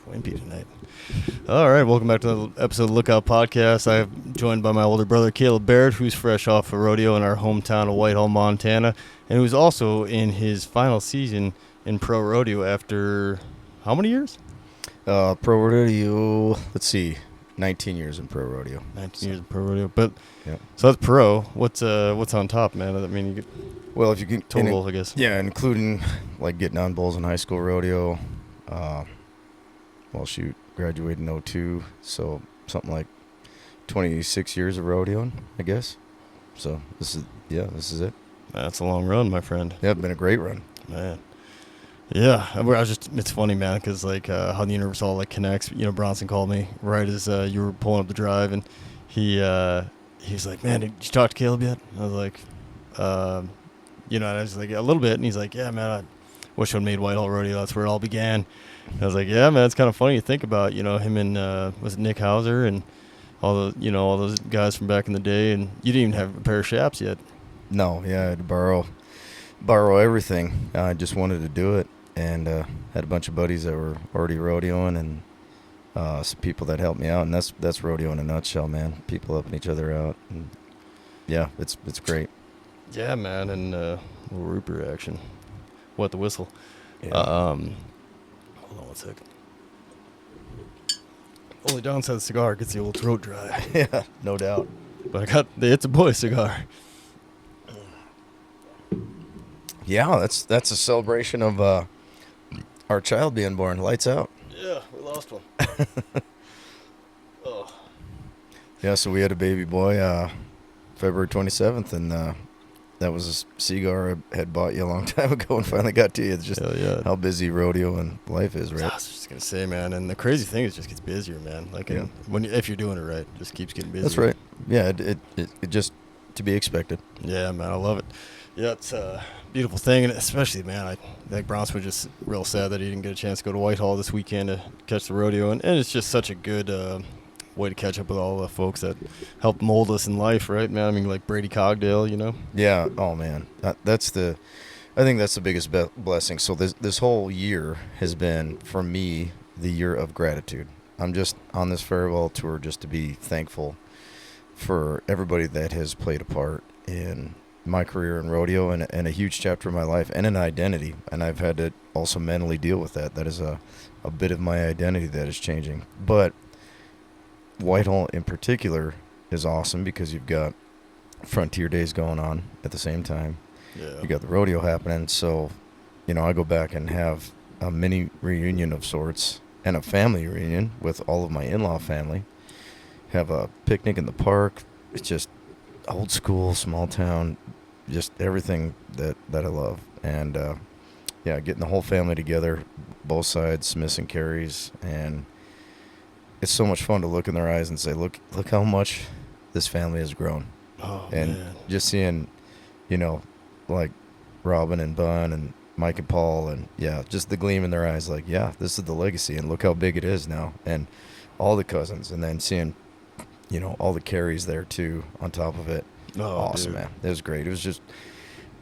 Wimpy tonight. All right, welcome back to another episode of Lookout Podcast. I'm joined by my older brother, Kaleb Barrett, who's fresh off a rodeo in our hometown of Whitehall, Montana, and who's also in his final season in pro rodeo after how many years? Pro rodeo, let's see, 19 years in pro rodeo. 19 years in pro rodeo. But yep. So that's pro. What's on top, man? I mean, you get well, if you can total, I guess. Yeah, including like getting on bulls in high school rodeo. Graduated in 02, so something like 26 years of rodeoing, I guess. So this is it. That's a long run, my friend. Yeah, it's been a great run, man. Yeah, it's funny, man, because like how the universe all like connects. You know, Bronson called me right as you were pulling up the drive, and he was like, "Man, did you talk to Kaleb yet?" I was like, and I was like, "A little bit," and he's like, "Yeah, man, I wish I had made Whitehall Rodeo. That's where it all began." And I was like, "Yeah, man, it's kind of funny to think about. You know, him and was it Nick Hauser and all those guys from back in the day, and you didn't even have a pair of chaps yet." No, yeah, I had to borrow everything. I just wanted to do it, and had a bunch of buddies that were already rodeoing, and some people that helped me out, and that's rodeo in a nutshell, man. People helping each other out, and yeah, it's great. Yeah, man, and little Rupert action. What, the whistle? Yeah. Hold on one second. Only downside of the cigar gets the old throat dry. Yeah, no doubt. But I got the It's a Boy cigar. Yeah, that's a celebration of our child being born. Lights out. Yeah, we lost one. Oh. Yeah, so we had a baby boy February 27th, and that was a cigar I had bought you a long time ago and finally got to you. It's just how busy rodeo and life is, right? I was just going to say, man, and the crazy thing is it just gets busier, man. Like, if you're doing it right, it just keeps getting busier. That's right. Yeah, it just to be expected. Yeah, man, I love it. Yeah, it's a beautiful thing, and especially, man, I think Bronson was just real sad that he didn't get a chance to go to Whitehall this weekend to catch the rodeo, and it's just such a good way to catch up with all the folks that helped mold us in life, right, man? I mean, like Brady Cogdale, you know? Yeah, oh, man. I think that's the biggest blessing. So this whole year has been, for me, the year of gratitude. I'm just on this farewell tour just to be thankful for everybody that has played a part in my career in rodeo and a huge chapter of my life and an identity. And I've had to also mentally deal with that. That is a bit of my identity that is changing. But Whitehall in particular is awesome because you've got Frontier Days going on at the same time. Yeah. You got the rodeo happening. So, I go back and have a mini reunion of sorts and a family reunion with all of my in-law family. Have a picnic in the park. It's just old school, small town, just everything that I love. And, getting the whole family together, both sides, Smiths and Carries, and it's so much fun to look in their eyes and say, look how much this family has grown. Oh, and man. Just seeing, like Robin and Bun and Mike and Paul, and just the gleam in their eyes, like, this is the legacy, and look how big it is now, and all the cousins, and then seeing, all the Carries there too on top of it. Oh, awesome, dude. man. It was great. It was just,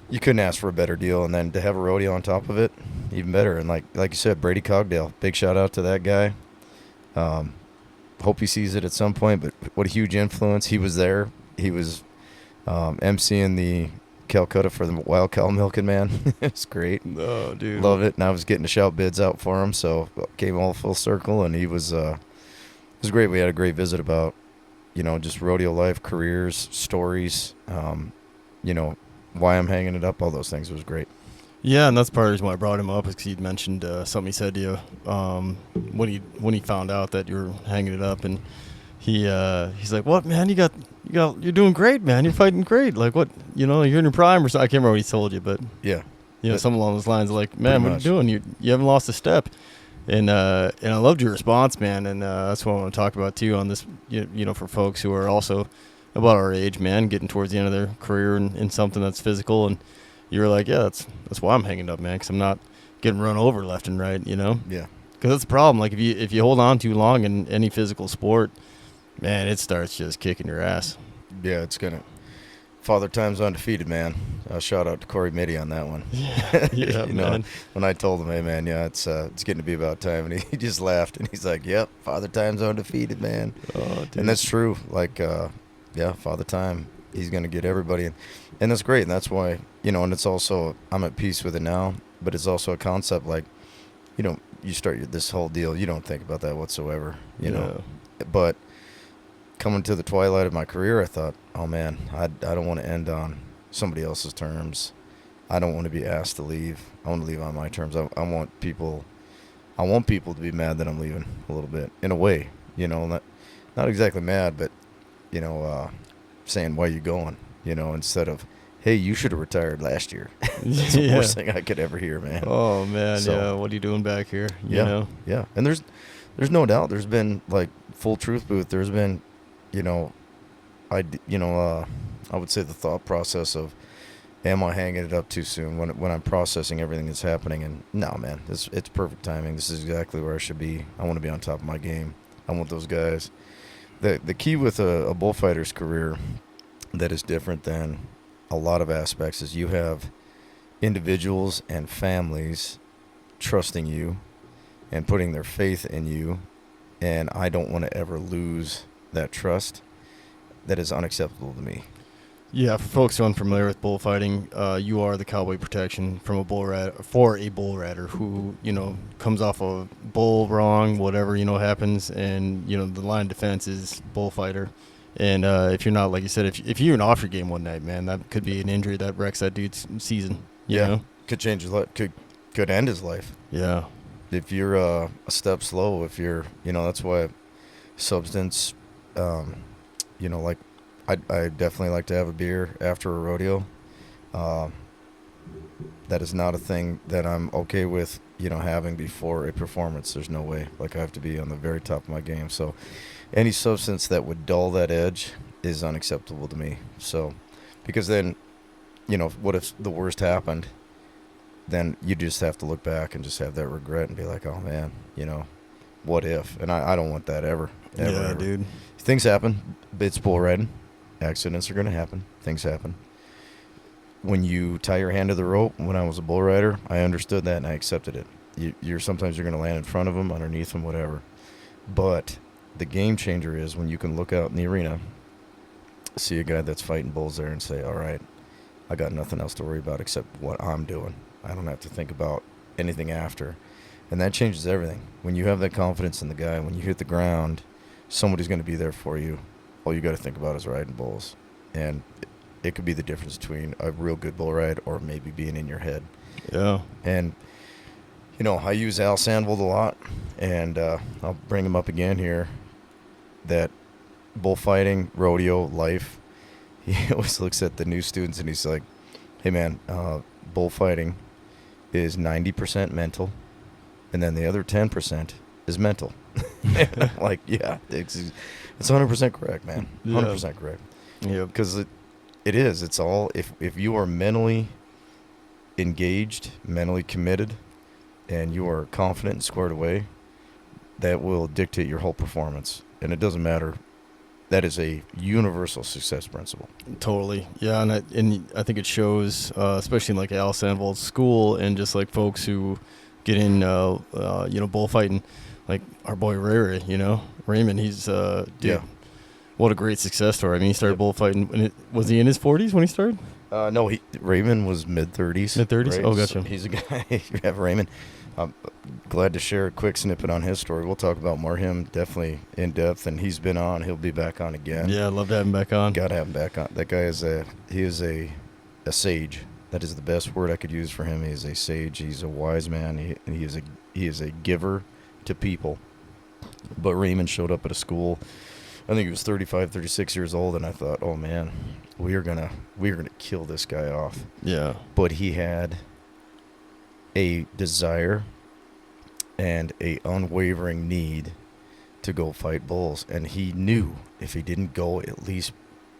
you couldn't ask for a better deal, and then to have a rodeo on top of it, even better. And like you said, Brady Cogdale, big shout out to that guy. Hope he sees it at some point, but what a huge influence. He was there. He was emceeing the Calcutta for the Wild Cow Milking, man. It's great. Oh, dude. Love it. And I was getting to shout bids out for him, so came all full circle, and he was it was great. We had a great visit about, just rodeo life, careers, stories, why I'm hanging it up, all those things. It was great. Yeah, and that's part of the reason why I brought him up, is because he'd mentioned something he said to you when he found out that you were hanging it up, and he's like, "What, man? You're doing great, man. You're fighting great. Like, what? You're in your prime or something." I can't remember what he told you, but something along those lines, like, "Man, what are you doing? You haven't lost a step." And I loved your response, man, and that's what I want to talk about too on this. For folks who are also about our age, man, getting towards the end of their career in something that's physical, and you were like, that's why I'm hanging up, man, because I'm not getting run over left and right, Yeah. Because that's the problem. Like, if you hold on too long in any physical sport, man, it starts just kicking your ass. Yeah, it's gonna. Father Time's undefeated, man. Shout out to Corey Mitty on that one. Yeah, man. When I told him, hey, man, yeah, it's getting to be about time. And he just laughed. And he's like, yep, Father Time's undefeated, man. Oh, dude. And that's true. Like, Father Time, he's going to get everybody. And that's great. And that's why, and it's also, I'm at peace with it now. But it's also a concept like, you start this whole deal, you don't think about that whatsoever, you know. But coming to the twilight of my career, I thought, oh, man, I don't want to end on somebody else's terms. I don't want to be asked to leave. I want to leave on my terms. I want people to be mad that I'm leaving a little bit, in a way, not exactly mad, but, saying, why are you going, instead of, hey, you should have retired last year. That's the worst thing I could ever hear, man. Oh, man, so, what are you doing back here? You know? Yeah. And there's no doubt. There's been, like, full truth booth. There's been, I would say the thought process of, am I hanging it up too soon when I'm processing everything that's happening? And no, man, it's perfect timing. This is exactly where I should be. I want to be on top of my game. I want those guys. The key with a bullfighter's career that is different than a lot of aspects is you have individuals and families trusting you and putting their faith in you, and I don't want to ever lose that trust. That is unacceptable to me. Yeah, for folks who are unfamiliar with bullfighting, you are the cowboy protection from a bull rider who, comes off a bull wrong, whatever, happens, and, the line of defense is bullfighter. And if you're not, like you said, if you're off your game one night, man, that could be an injury that wrecks that dude's season. You know? Could change his life. Could end his life. Yeah. If you're a step slow, if you're, that's why substance, like I definitely like to have a beer after a rodeo. That is not a thing that I'm okay with, having before a performance. There's no way. Like, I have to be on the very top of my game. So any substance that would dull that edge is unacceptable to me. So, because then, what if the worst happened? Then you just have to look back and just have that regret and be like, oh, man, what if? And I don't want that ever. Yeah, dude. Things happen. It's bull riding. Accidents are going to happen. Things happen. When you tie your hand to the rope, when I was a bull rider, I understood that and I accepted it. Sometimes you're going to land in front of them, underneath them, whatever. But the game changer is when you can look out in the arena, see a guy that's fighting bulls there and say, all right, I got nothing else to worry about except what I'm doing. I don't have to think about anything after. And that changes everything. When you have that confidence in the guy, when you hit the ground, somebody's going to be there for you. All you got to think about is riding bulls. And it could be the difference between a real good bull ride or maybe being in your head. Yeah. And, I use Al Sandvold a lot, and I'll bring him up again here, that bullfighting, rodeo, life, he always looks at the new students and he's like, hey, man, bullfighting is 90% mental, and then the other 10% is mental. Like, yeah, it's 100% correct, man. 100% correct. Yeah. Because it is. It's all, if you are mentally engaged, mentally committed, and you are confident and squared away, that will dictate your whole performance. And it doesn't matter. That is a universal success principle. Totally. Yeah, and I think it shows, especially in like Al Sandvold's school and just like folks who get in, bullfighting, like our boy Raymond, he's, dude, yeah. What a great success story. I mean, he started bullfighting. Was he in his 40s when he started? No, Raymond was mid-30s. Mid-30s? Right? Oh, gotcha. So he's a guy. You have Raymond. I'm glad to share a quick snippet on his story. We'll talk about more him definitely in depth, and he's been on. He'll be back on again. Yeah, I'd love to have him back on. Got to have him back on. That guy is a sage. That is the best word I could use for him. He is a sage. He's a wise man. He is a giver to people. But Raymond showed up at a school. I think he was 35, 36 years old, and I thought, oh man, we are gonna kill this guy off. Yeah. But he had a desire and a unwavering need to go fight bulls, and he knew if he didn't go at least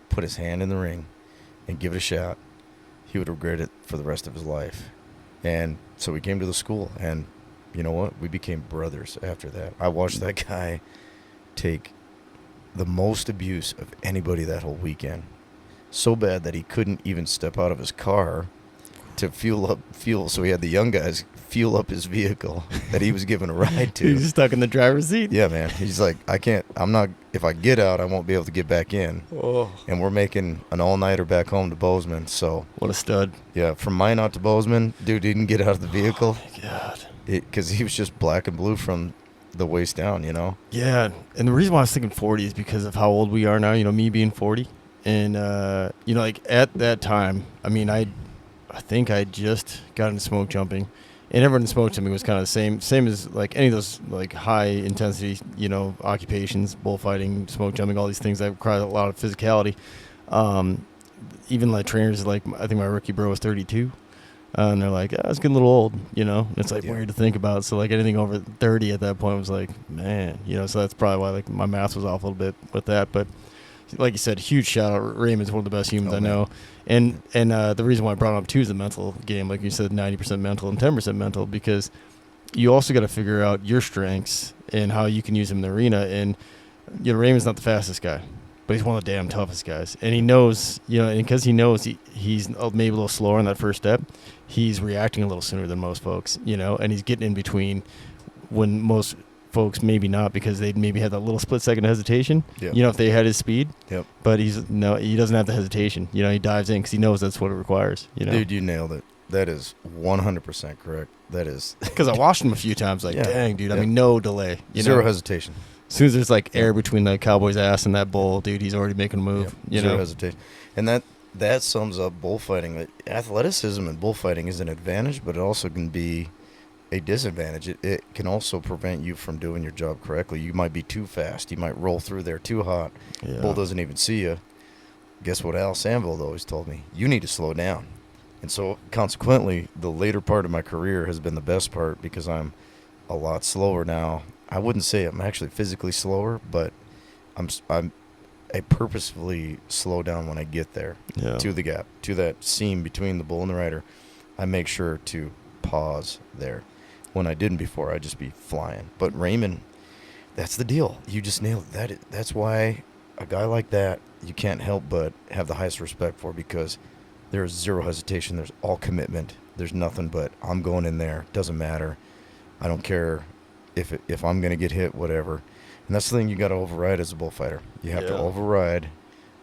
put his hand in the ring and give it a shot, he would regret it for the rest of his life. And so we came to the school, and you know what? We became brothers after that. I watched that guy take the most abuse of anybody that whole weekend. so bad that he couldn't even step out of his car to fuel up fuel. So he had the young guys fuel up his vehicle that he was given a ride to. He's stuck in the driver's seat. Yeah, man. He's like, if I get out, I won't be able to get back in. Oh, And we're making an all-nighter back home to Bozeman. So, what a stud. yeah, from Minot to Bozeman, dude didn't get out of the vehicle. Oh, my God. Because he was just black and blue from the waist down, you know? Yeah, and the reason why I was thinking 40 is because of how old we are now, me being 40. And, like, at that time, I mean, I think I just got into smoke jumping. And everyone in smoke jumping was kind of the same as, like, any of those, like, high-intensity, occupations, bullfighting, smoke jumping, all these things that require a lot of physicality. Even, like, trainers, like, I think my rookie bro was 32. And they're like, it's getting a little old, It's, like, weird to think about. So, like, anything over 30 at that point was like, man, so that's probably why, like, my math was off a little bit with that. But like you said, huge shout out. Raymond's one of the best humans I know. And the reason why I brought him up, too, is the mental game. Like you said, 90% mental and 10% mental, because you also got to figure out your strengths and how you can use them in the arena. And, Raymond's not the fastest guy, but he's one of the damn toughest guys. And he knows, and because he knows he's maybe a little slower on that first step, he's reacting a little sooner than most folks, and he's getting in between when most folks maybe not, because they maybe had that little split second hesitation, Yep. if they had his speed. Yep. But he doesn't have the hesitation. He dives in because he knows that's what it requires. Dude, you nailed it. That is 100% correct. That is. Because I watched him a few times, like, dang, dude. I mean, no delay. Zero hesitation. As soon as there's, like, air between the cowboy's ass and that bull, dude, he's already making a move. Zero hesitation. And that sums up bullfighting. Athleticism in bullfighting is an advantage, but it also can be a disadvantage. It can also prevent you from doing your job correctly. You might be too fast. You might roll through there too hot. Yeah. Bull doesn't even see you. Guess what Al Sanville always told me? You need to slow down. And so, consequently, the later part of my career has been the best part because I'm a lot slower now. I wouldn't say I'm actually physically slower, but I purposefully slow down when I get there to the gap, to that seam between the bull and the rider. I make sure to pause there. When I didn't before, I'd just be flying. But Raymond, that's the deal. You just nailed it. That's why a guy like that, you can't help but have the highest respect for, because there's zero hesitation. There's all commitment. There's nothing but I'm going in there. Doesn't matter. I don't care if I'm going to get hit, whatever. And that's the thing you got to override as a bullfighter. You have to override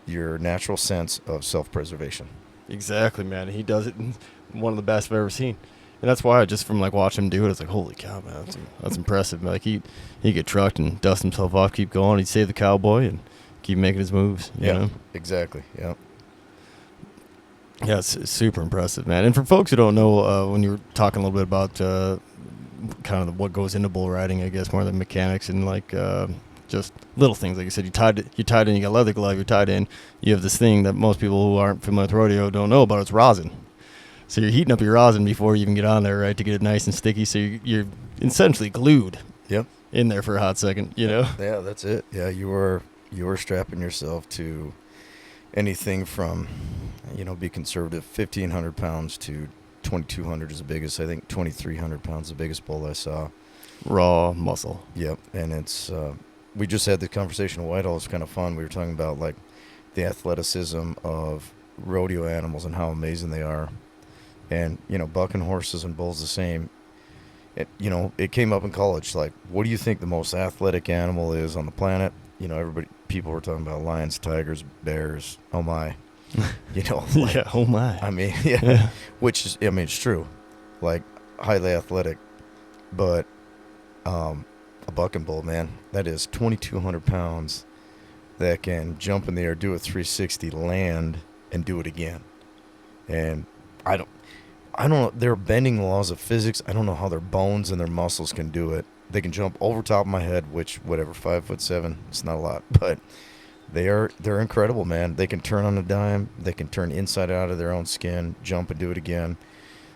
your natural sense of self-preservation. Exactly, man. He does it in one of the best I've ever seen. And that's why, just from, like, watching him do it, it's like, holy cow, man, that's impressive. Like, he'd get trucked and dust himself off, keep going. He'd save the cowboy and keep making his moves. You know? Exactly, yeah. Yeah, it's super impressive, man. And for folks who don't know, when you were talking a little bit about kind of what goes into bull riding, I guess, more of the mechanics and, like, just little things. Like you said, you're tied in, you got leather glove, you're tied in. You have this thing that most people who aren't familiar with rodeo don't know about. It's rosin. So you're heating up your rosin before you even get on there, right, to get it nice and sticky. So you're essentially glued in there for a hot second, Yeah, that's it. Yeah, you were strapping yourself to anything from, be conservative, 1,500 pounds to 2,200 is the biggest. I think 2,300 pounds is the biggest bull I saw. Raw muscle. Yep, and it's we just had this conversation in Whitehall. It's kind of fun. We were talking about, like, the athleticism of rodeo animals and how amazing they are. And, bucking horses and bulls the same. It came up in college. Like, what do you think the most athletic animal is on the planet? People were talking about lions, tigers, bears. Oh, my. Yeah, oh, my. I mean, which is, it's true. Like, highly athletic. But a bucking bull, man, that is 2,200 pounds that can jump in the air, do a 360, land, and do it again. And I don't know. They're bending the laws of physics. I don't know how their bones and their muscles can do it. They can jump over top of my head, which, whatever, 5'7", it's not a lot, but they're incredible, man. They can turn on a dime. They can turn inside out of their own skin, jump and do it again.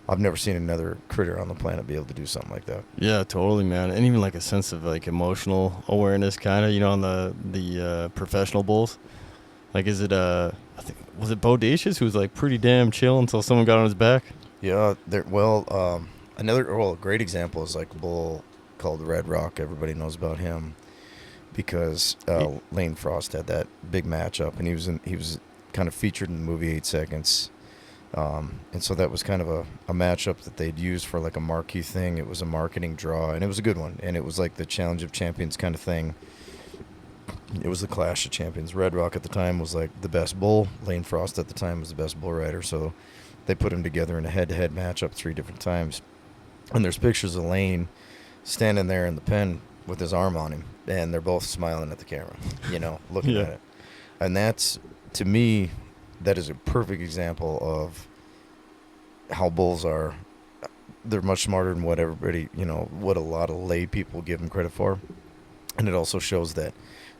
I've never seen another critter on the planet be able to do something like that. Yeah, totally, man. And even, like, a sense of, like, emotional awareness, kind of, on the professional bulls. Like, is it I think, was it Bodacious who was, like, pretty damn chill until someone got on his back? Yeah, a great example is, like, a bull called Red Rock. Everybody knows about him because Lane Frost had that big matchup, and he was kind of featured in the movie 8 Seconds. And so that was kind of a matchup that they'd used for like a marquee thing. It was a marketing draw, and it was a good one. And it was like the Challenge of Champions kind of thing. It was the Clash of Champions. Red Rock at the time was like the best bull. Lane Frost at the time was the best bull rider. So they put them together in a head-to-head matchup 3 different times. And there's pictures of Lane standing there in the pen with his arm on him, and they're both smiling at the camera, looking at it. And that's, to me, that is a perfect example of how bulls are. They're much smarter than what everybody, what a lot of lay people give them credit for. And it also shows that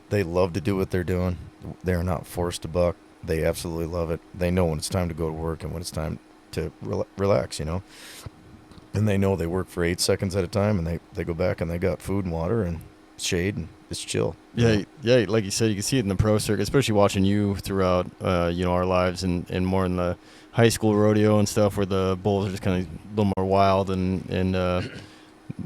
they love to do what they're doing. They're not forced to buck. They absolutely love it. They know when it's time to go to work and when it's time to relax, And they know they work for 8 seconds at a time, and they go back and they got food and water and shade, and it's chill. Yeah, like you said, you can see it in the pro circuit, especially watching you throughout, our lives and more in the high school rodeo and stuff where the bulls are just kind of a little more wild and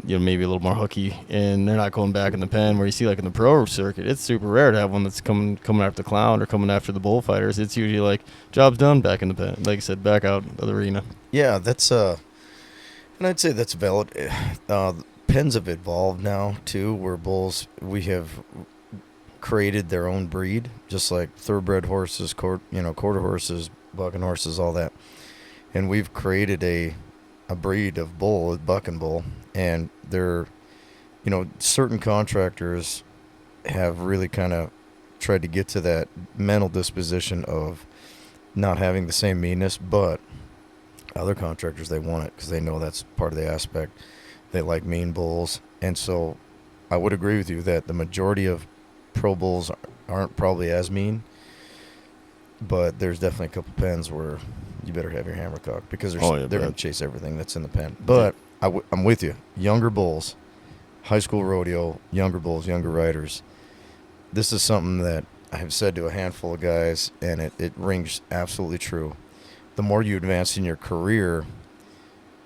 maybe a little more hooky, and they're not going back in the pen. Where you see like in the pro circuit, it's super rare to have one that's coming after the clown or coming after the bullfighters. It's usually like job's done back in the pen, like I said, back out of the arena. Yeah, that's and I'd say that's valid. Pens have evolved now too, where bulls, we have created their own breed, just like thoroughbred horses, quarter horses, bucking horses, all that, and we've created a breed of bull, buck and bull, and they're, certain contractors have really kind of tried to get to that mental disposition of not having the same meanness, but other contractors, they want it because they know that's part of the aspect. They like mean bulls, and so I would agree with you that the majority of pro bulls aren't probably as mean, but there's definitely a couple pens where you better have your hammer cocked because they're going to chase everything that's in the pen. But I'm with you. Younger bulls, high school rodeo, younger bulls, younger riders. This is something that I have said to a handful of guys, and it rings absolutely true. The more you advance in your career,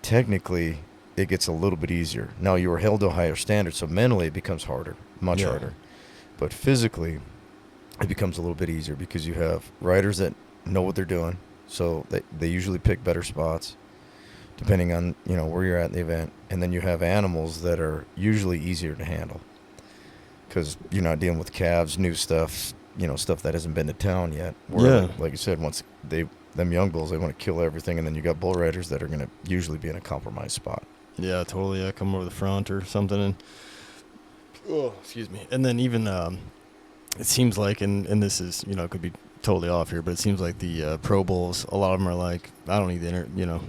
technically, it gets a little bit easier. Now, you are held to a higher standard, so mentally it becomes harder, much harder. But physically, it becomes a little bit easier because you have riders that know what they're doing, so they usually pick better spots depending on where you're at in the event. And then you have animals that are usually easier to handle because you're not dealing with calves, new stuff, stuff that hasn't been to town yet. Where, like you said, once them young bulls, they want to kill everything, and then you got bull riders that are going to usually be in a compromised spot. Yeah, totally. Yeah, come over the front or something, and excuse me. And then even it seems like, and this is could be totally off here, but it seems like the pro bulls, a lot of them are like, I don't need the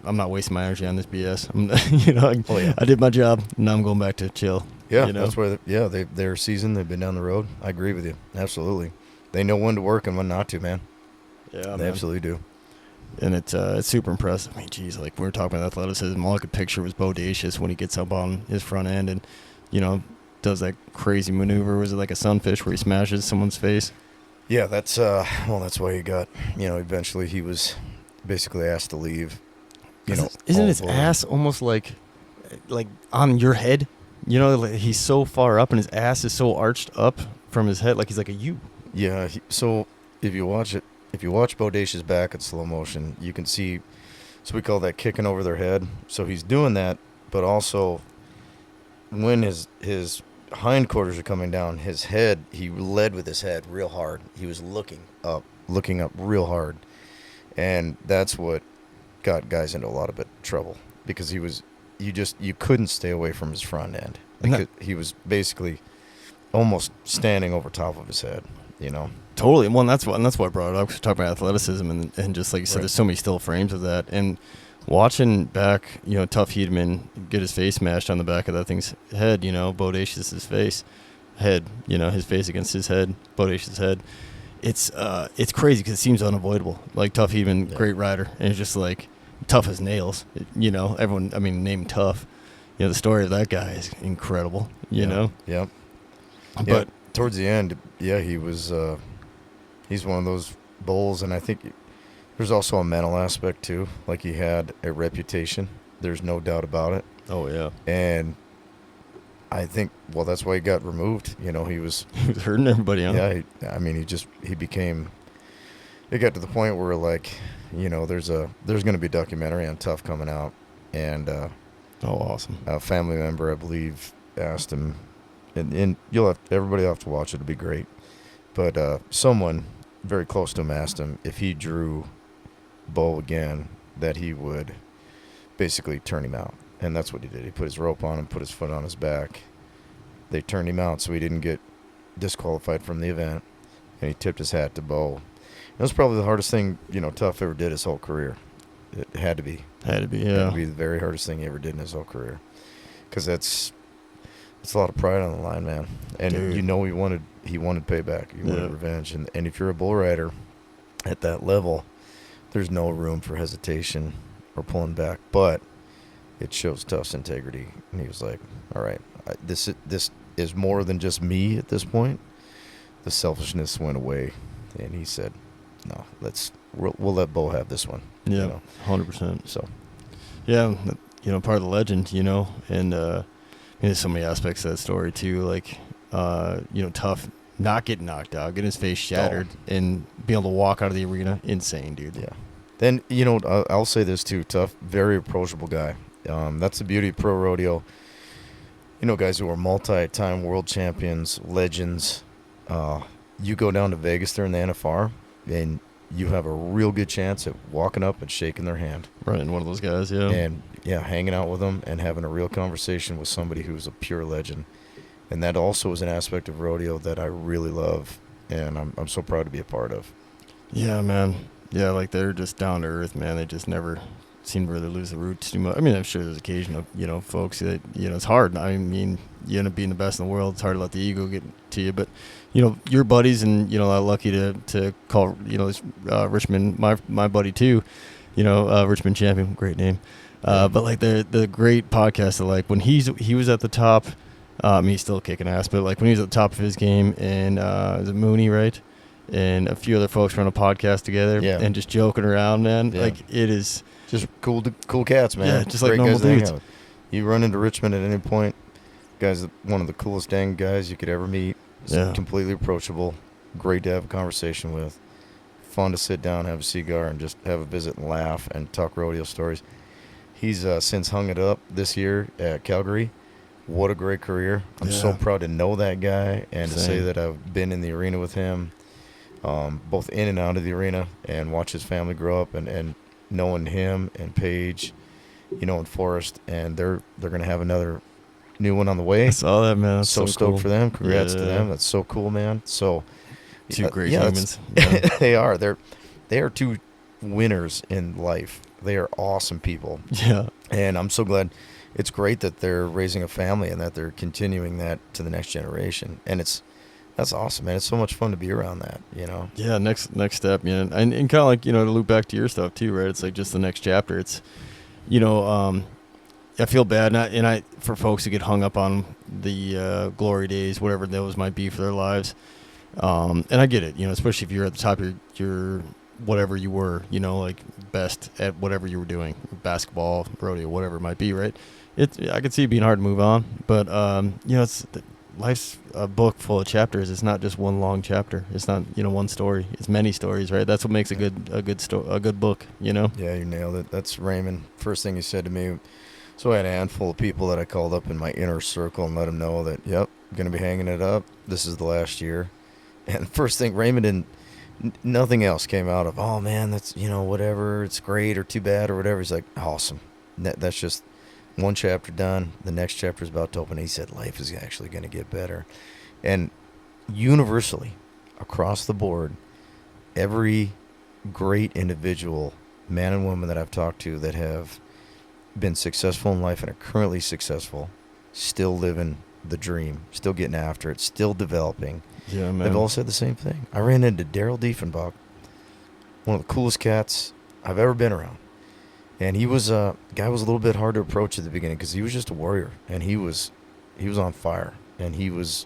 I'm not wasting my energy on this BS. I did my job. Now I'm going back to chill. Yeah, that's where they're seasoned. They've been down the road. I agree with you. Absolutely. They know when to work and when not to, man. Yeah, they absolutely do. And it's super impressive. I mean, geez, like we were talking about athleticism. All I could picture was Bodacious when he gets up on his front end and, does that crazy maneuver. Was it like a sunfish where he smashes someone's face? Yeah, that's why he got, eventually he was basically asked to leave. Isn't his ass almost like on your head? Like he's so far up and his ass is so arched up from his head, like he's like a U. Yeah. So if you watch Bodacious back in slow motion, you can see. So we call that kicking over their head. So he's doing that, but also when his hindquarters are coming down, his head, he led with his head real hard. He was looking up real hard, and that's what got guys into a lot of trouble because you couldn't stay away from his front end. He was basically almost standing over top of his head, Totally. Well, and that's why I brought it up. Because we're talking about athleticism and just like you said, there's so many still frames of that. And watching back, Tough Hedeman get his face smashed on the back of that thing's head, Bodacious's head, his face against his head, Bodacious's head. It's crazy because it seems unavoidable. Like Tough Hedeman, great rider, and it's just like tough as nails. Everyone, name Tough. The story of that guy is incredible. You Yeah. But towards the end, he was. He's one of those bulls, and I think there's also a mental aspect too. Like he had a reputation. There's no doubt about it. Oh yeah. And I think that's why he got removed. He was hurting everybody. Huh? Yeah. He became. it got to the point where, like, there's going to be a documentary on Tough coming out, and Oh, awesome. a family member, I believe, asked him, and everybody will have to watch it. It'll be great. But someone very close to him asked him if he drew Bo again, that he would basically turn him out. And that's what he did. He put his rope on him, put his foot on his back. They turned him out so he didn't get disqualified from the event. And he tipped his hat to Bo. It was probably the hardest thing, Tough ever did his whole career. It had to be. Had to be, yeah. It had to be the very hardest thing he ever did in his whole career. Because it's a lot of pride on the line, man. And Dude. he wanted payback. He wanted revenge. And if you're a bull rider at that level, there's no room for hesitation or pulling back. But it shows Tough's integrity. And he was like, all right, this is more than just me at this point. The selfishness went away. And he said, no, we'll let Bo have this one. Yeah, 100%. So, yeah, part of the legend, and there's so many aspects of that story too. Like, Tough not getting knocked out, getting his face shattered, and being able to walk out of the arena, insane, dude. Yeah. Then I'll say this too, Tough, very approachable guy. That's the beauty of pro rodeo. Guys who are multi-time world champions, legends. You go down to Vegas during the NFR, and you have a real good chance at walking up and shaking their hand. Right, and one of those guys, yeah. And, hanging out with them and having a real conversation with somebody who's a pure legend. And that also is an aspect of rodeo that I really love, and I'm so proud to be a part of. Yeah, man. Yeah, like, they're just down to earth, man. They just never seem to really lose the roots too much. I mean, I'm sure there's occasional, folks that, it's hard. I mean, you end up being the best in the world. It's hard to let the ego get to you. But, your buddies, and, I'm lucky to call, Richmond, my buddy too, Richmond Champion, great name. But, like, the great podcast that, like, when he was at the top, he's still kicking ass, but, like, when he was at the top of his game, and is it Mooney, right? And a few other folks run a podcast together, and just joking around, man. Yeah. Like, it is just cool cats, man. Yeah, just like normal dudes. You run into Richmond at any point, guy's one of the coolest dang guys you could ever meet. He's completely approachable, great to have a conversation with, fun to sit down, have a cigar, and just have a visit and laugh and talk rodeo stories. He's since hung it up this year at Calgary. What a great career. I'm so proud to know that guy and to say that I've been in the arena with him, both in and out of the arena, and watch his family grow up, and knowing him and Paige, and Forrest, and they're going to have another new one on the way. I saw that, man. That's so stoked for them. Congrats to them. That's so cool, man. So two great humans. They are. They are two winners in life. They are awesome people. Yeah. And I'm so glad. It's great that they're raising a family and that they're continuing that to the next generation. And that's awesome, man. It's so much fun to be around that, Yeah, next step, man. And kind of like, to loop back to your stuff too, right? It's like just the next chapter. It's, I feel bad, and I for folks who get hung up on the glory days, whatever those might be for their lives. And I get it, especially if you're at the top of your whatever you were, like best at whatever you were doing, basketball, rodeo, whatever it might be, right? I could see it being hard to move on, but life's a book full of chapters. It's not just one long chapter. It's not one story. It's many stories, right? That's what makes a good book. Yeah, you nailed it. That's Raymond. First thing he said to me. So I had a handful of people that I called up in my inner circle and let them know that, yep, I'm going to be hanging it up. This is the last year. And first thing, Raymond didn't. Nothing else came out of, oh man, that's whatever, it's great or too bad or whatever. He's like, awesome. That's just one chapter done. The next chapter is about to open. He said life is actually going to get better. And universally, across the board, every great individual, man and woman that I've talked to that have been successful in life and are currently successful, still living the dream, still getting after it, still developing. Yeah, man. They've all said the same thing. I ran into Daryl Diefenbach, one of the coolest cats I've ever been around. And he was a guy was a little bit hard to approach at the beginning because he was just a warrior, and he was on fire, and he was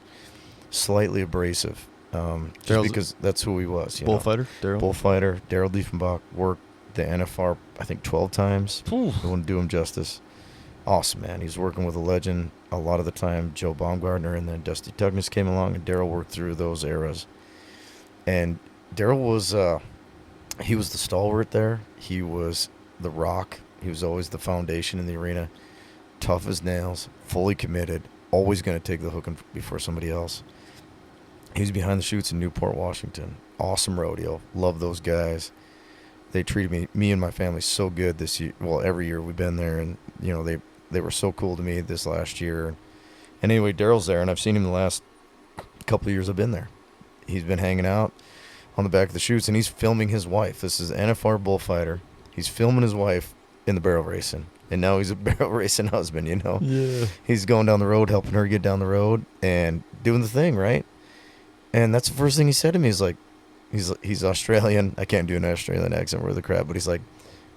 slightly abrasive, just because that's who he was. Bullfighter, Daryl. Bullfighter, Daryl Diefenbach worked the NFR I think 12 times. I wouldn't do him justice. Awesome, man. He's working with a legend a lot of the time, Joe Baumgartner, and then Dusty Tugnis came along, and Daryl worked through those eras. And Daryl was he was the stalwart there. He was the rock. He was always the foundation in the arena. Tough as nails, fully committed, always going to take the hook before somebody else. He was behind the chutes in Newport, Washington. Awesome rodeo. Love those guys. They treated me and my family so good this year. Well, every year we've been there, and they were so cool to me this last year. And anyway, Daryl's there, and I've seen him the last couple of years I've been there. He's been hanging out on the back of the chutes, and he's filming his wife. This is an NFR bullfighter. He's filming his wife in the barrel racing, and now he's a barrel racing husband. Yeah. He's going down the road, helping her get down the road, and doing the thing right. And that's the first thing he said to me. He's Australian. I can't do an Australian accent worth the crap, but he's like,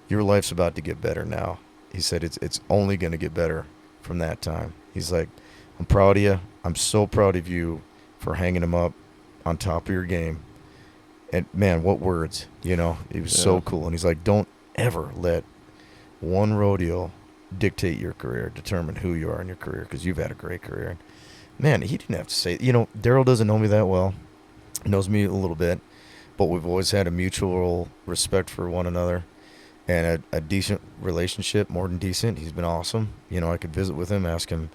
your life's about to get better now. He said it's only going to get better from that time. He's like, I'm proud of you. I'm so proud of you for hanging him up on top of your game. And man, what words, He was so cool. And he's like, don't ever let one rodeo dictate your career, determine who you are in your career, because you've had a great career. Man, he didn't have to say, Daryl doesn't know me that well, knows me a little bit, but we've always had a mutual respect for one another and a decent relationship, more than decent. He's been awesome. I could visit with him, ask him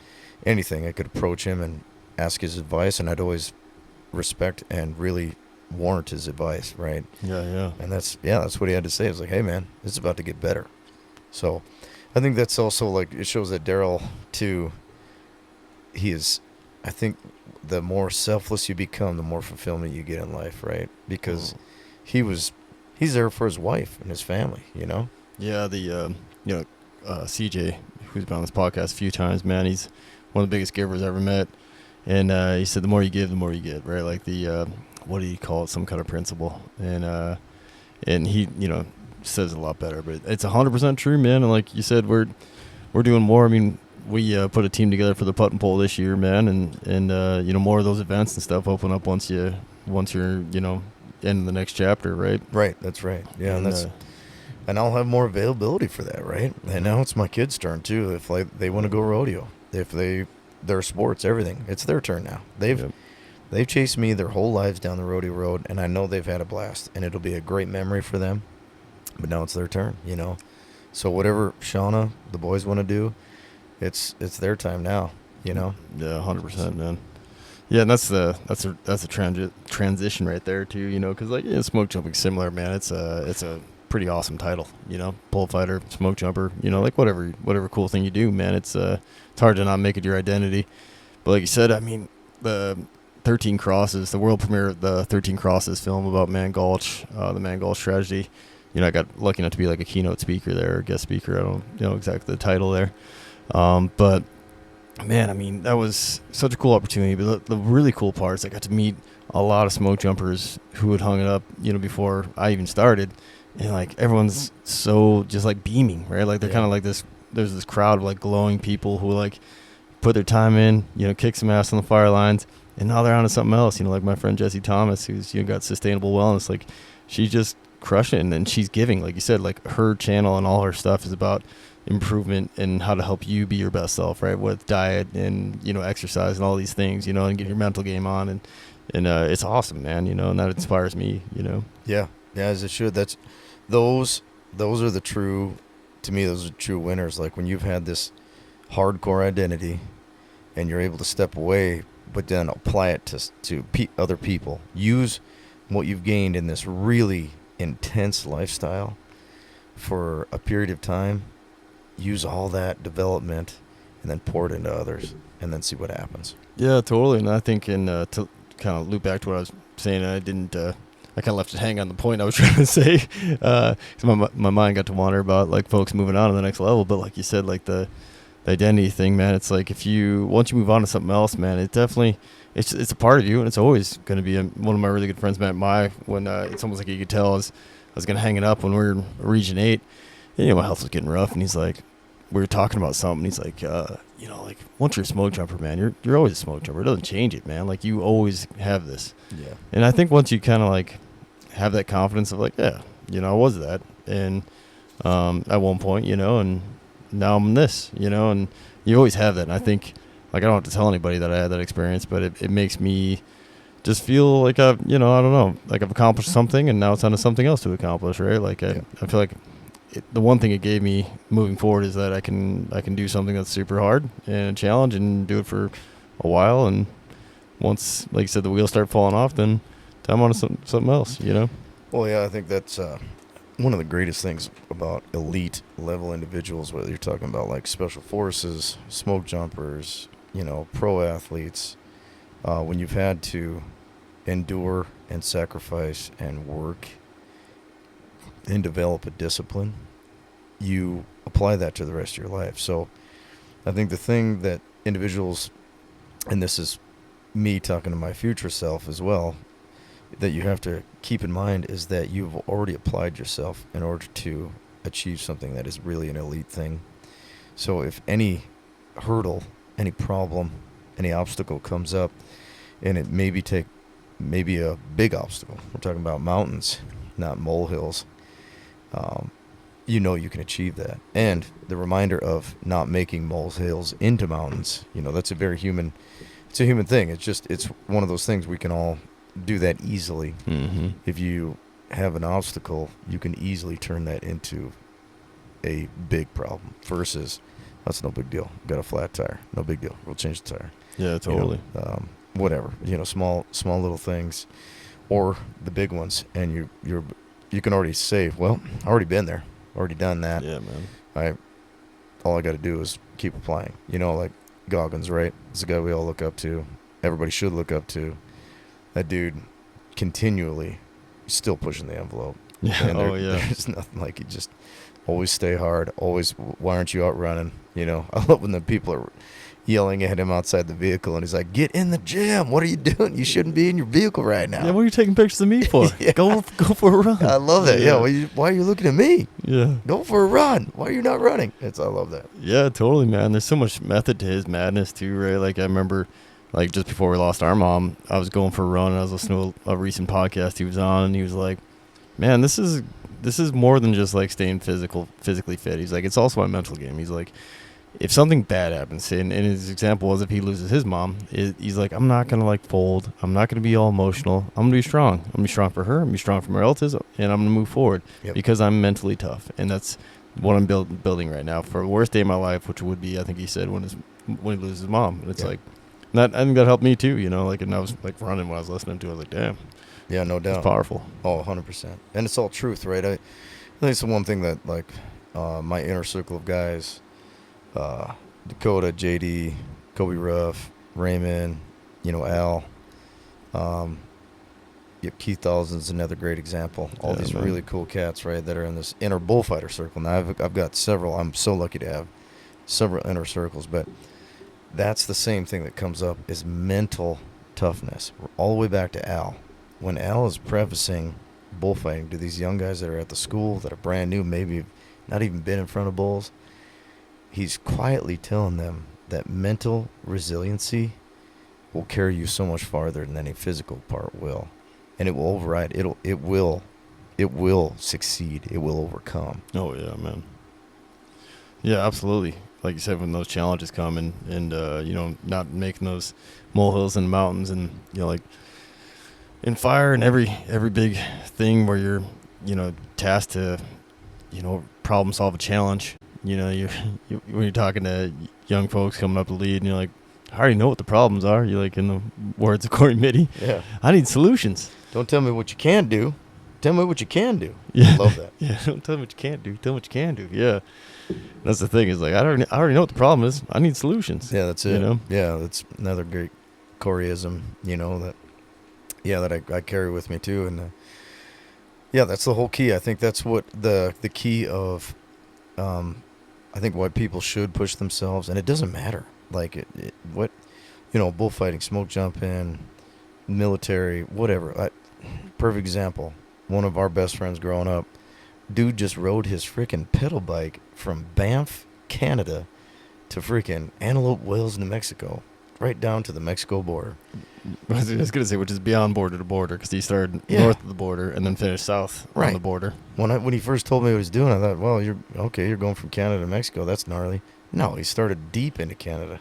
anything. I could approach him and ask his advice, and I'd always respect and really warrant his advice, right? Yeah. And that's what he had to say. It was like, hey, man, it's about to get better. So I think that's also, like, it shows that Daryl, too, I think the more selfless you become, the more fulfillment you get in life, right? Because he's there for his wife and his family, Yeah, CJ, who's been on this podcast a few times, man, he's one of the biggest givers I ever met. And he said the more you give, the more you get, right? Like what do you call it? Some kind of principle. And he, says it a lot better. But it's 100% true, man. And like you said, we're doing more. I mean, we put a team together for the putt and pull this year, man. And more of those events and stuff open up once you're, in the next chapter, right? Right, that's right. Yeah, and I'll have more availability for that, right? And now it's my kids' turn too. If they want to go rodeo, if their sports, everything, it's their turn now. They've chased me their whole lives down the rodeo road, and I know they've had a blast, and it'll be a great memory for them. But now it's their turn, So whatever Shauna, the boys want to do, it's their time now, Yeah, 100%, man. Yeah, and that's a transition right there too, because smoke jumping's similar, man. It's a pretty awesome title, bullfighter, smoke jumper, like whatever cool thing you do, man. It's hard to not make it your identity. But like you said, I mean, the 13 Crosses, the world premiere of the 13 Crosses film about Man Gulch, the Man Gulch tragedy. I got lucky enough to be like a keynote speaker there, or guest speaker. I don't know exactly the title there, but. Man, I mean, that was such a cool opportunity. But the really cool part is I got to meet a lot of smoke jumpers who had hung it up, before I even started. And, like, everyone's so just, like, beaming, right? Like, they're kind of like this – there's this crowd of, like, glowing people who, like, put their time in, kick some ass on the fire lines, and now they're on to something else. Like my friend Jessie Thomas, who's, got sustainable wellness. Like, she's just crushing it, and she's giving. Like you said, like, her channel and all her stuff is about – improvement and how to help you be your best self, right? With diet and exercise and all these things, and get your mental game on, and it's awesome, man. And that inspires me. Yeah, as it should. Those are the true, to me, those are true winners. Like when you've had this hardcore identity, and you're able to step away, but then apply it to other people. Use what you've gained in this really intense lifestyle for a period of time. Use all that development and then pour it into others and then see what happens. Yeah, totally. And I think to kind of loop back to what I was saying, I kind of left it hang on the point I was trying to say. So my mind got to wander about like folks moving on to the next level. But like you said, like the identity thing, man, it's like once you move on to something else, man, it definitely, it's a part of you, and it's always going to be. One of my really good friends, Matt Mai, when it's almost like you could tell I was going to hang it up when we were in Region 8. My health was getting rough, and he's like, we were talking about something. He's like, like once you're a smoke jumper, man, you're always a smoke jumper. It doesn't change it, man. Like you always have this. Yeah. And I think once you kind of like have that confidence of like, I was that, and at one point, and now I'm this, and you always have that. And I think like I don't have to tell anybody that I had that experience, but it makes me just feel like I've, I don't know, like I've accomplished something, and now it's on to something else to accomplish, right? Like I feel like the one thing it gave me moving forward is that I can do something that's super hard and a challenge and do it for a while, and once, like you said, the wheels start falling off, then I'm on to something else, Well, yeah, I think that's one of the greatest things about elite level individuals, whether you're talking about like special forces, smoke jumpers, pro athletes, when you've had to endure and sacrifice and work and develop a discipline, you apply that to the rest of your life. So I think the thing that individuals, and this is me talking to my future self as well, that you have to keep in mind is that you've already applied yourself in order to achieve something that is really an elite thing. So if any hurdle, any problem, any obstacle comes up, and it maybe a big obstacle, we're talking about mountains, not molehills, you can achieve that. And the reminder of not making molehills into mountains, that's a very human, it's a human thing. It's one of those things we can all do that easily. Mm-hmm. If you have an obstacle, you can easily turn that into a big problem versus that's no big deal. Got a flat tire, no big deal. We'll change the tire. Yeah, totally. Whatever, small little things, or the big ones, and you can already say, well, I already been there, already done that. Yeah, man. All I got to do is keep applying. Like Goggins, right? It's a guy we all look up to. Everybody should look up to. That dude continually still pushing the envelope. Yeah. And Yeah. There's nothing like it. Just always stay hard. Always, why aren't you out running? I love when the people are yelling at him outside the vehicle, and he's like, "Get in the gym! What are you doing? You shouldn't be in your vehicle right now." Yeah, what are you taking pictures of me for? Yeah. Go for a run. I love that. Yeah. Why are you looking at me? Yeah. Go for a run. Why are you not running? I love that. Yeah, totally, man. There's so much method to his madness too, right? Like I remember, like just before we lost our mom, I was going for a run, and I was listening to a recent podcast he was on, and he was like, "Man, this is more than just like staying physically fit." He's like, "It's also my mental game." He's like, if something bad happens, and his example was if he loses his mom, he's like, I'm not going to like fold. I'm not going to be all emotional. I'm going to be strong. I'm going to be strong for her. I'm going to be strong for my relatives, and I'm going to move forward because I'm mentally tough. And that's what I'm building right now for the worst day of my life, which would be, I think he said, when he loses his mom. And it's like, I think that helped me too, like, and I was like running when I was listening to it. I was like, damn. Yeah, no doubt. It's powerful. Oh, 100%. And it's all truth, right? I think it's the one thing that, like, my inner circle of guys, Dakota, JD, Kobe Ruff, Raymond, Al, Keith Dawson's another great example. All these really cool cats, right, that are in this inner bullfighter circle. Now, I've got several. I'm so lucky to have several inner circles, but that's the same thing that comes up is mental toughness. We're all the way back to Al. When Al is prefacing bullfighting to these young guys that are at the school, that are brand new, maybe not even been in front of bulls, he's quietly telling them that mental resiliency will carry you so much farther than any physical part will. And it will override. It will succeed. It will overcome. Oh, yeah, man. Yeah, absolutely. Like you said, when those challenges come and not making those molehills and mountains and, like in fire and every big thing where you're, tasked to, problem solve a challenge. When you're talking to young folks coming up to lead, and you're like, I already know what the problems are. You're like, in the words of Corey Mitty, yeah, I need solutions. Don't tell me what you can do. Tell me what you can do. Yeah. I love that. Yeah, don't tell me what you can't do. Tell me what you can do. Yeah. That's the thing is like, I already know what the problem is. I need solutions. Yeah, that's it. Yeah, that's another great Coreyism, that I carry with me too. And that's the whole key. I think that's what the key of, I think why people should push themselves, and it doesn't matter. Like bullfighting, smoke jumping, military, whatever. Perfect example. One of our best friends growing up, dude just rode his freaking pedal bike from Banff, Canada, to freaking Antelope, Wales, New Mexico, right down to the Mexico border. I was just going to say, which is beyond border to border, because he started north of the border and then finished south on the border. When he first told me what he was doing, I thought, well, you're going from Canada to Mexico. That's gnarly. No, he started deep into Canada.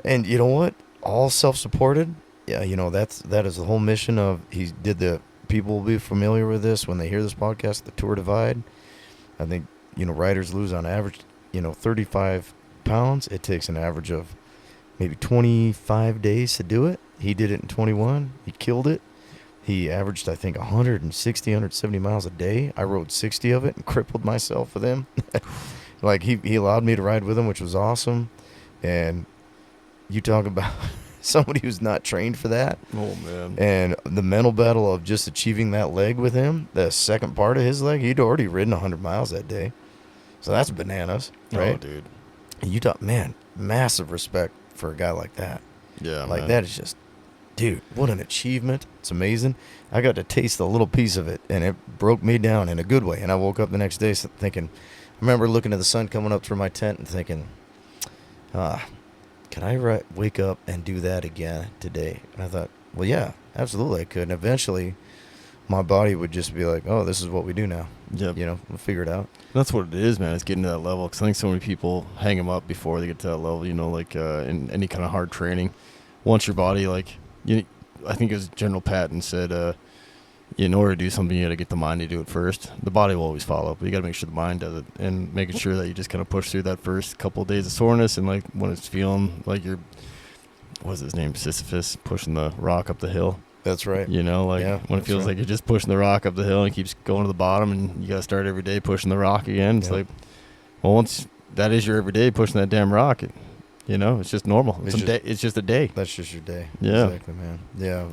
And you know what? All self-supported, yeah, that is the whole mission of, he did the, people will be familiar with this when they hear this podcast, the Tour Divide. I think, riders lose on average, 35 pounds. It takes an average of maybe 25 days to do it. He did it in 21. He killed it. He averaged, I think, 160, 170 miles a day. I rode 60 of it and crippled myself with him. Like, he allowed me to ride with him, which was awesome. And you talk about somebody who's not trained for that. Oh, man. And the mental battle of just achieving that leg with him, the second part of his leg, he'd already ridden 100 miles that day. So that's bananas, right? Oh, dude. And you talk, man, massive respect for a guy like that. Yeah, Like, man. that is just, dude, what an achievement. It's amazing. I got to taste a little piece of it, and it broke me down in a good way. And I woke up the next day thinking, I remember looking at the sun coming up through my tent and thinking, can I wake up and do that again today? And I thought, well, yeah, absolutely I could. And eventually my body would just be like, oh, this is what we do now. Yep. We'll figure it out. That's what it is, man. It's getting to that level. Because I think so many people hang them up before they get to that level, like in any kind of hard training. Once your body, I think it was General Patton said, in order to do something, you got to get the mind to do it first. The body will always follow, but you got to make sure the mind does it, and making sure that you just kind of push through that first couple of days of soreness, and like when it's feeling like you're, what's his name, Sisyphus, pushing the rock up the hill. That's right. Yeah, when it feels like you're just pushing the rock up the hill and it keeps going to the bottom, and you got to start every day pushing the rock again. It's like, well, once that is your every day pushing that damn rock, it's just normal. It's just a day. That's just your day. Yeah. Exactly, man. Yeah,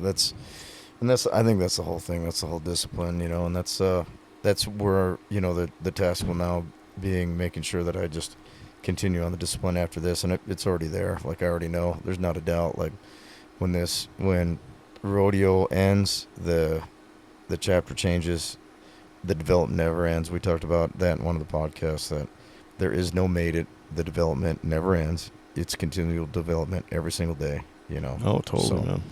I think that's the whole thing. That's the whole discipline, and that's where, the task will now being making sure that I just continue on the discipline after this. And it's already there. Like, I already know, there's not a doubt. Like, when rodeo ends, the chapter changes, the development never ends. We talked about that in one of the podcasts, that there is no made it. The development never ends. It's continual development every single day, Oh, totally, so man.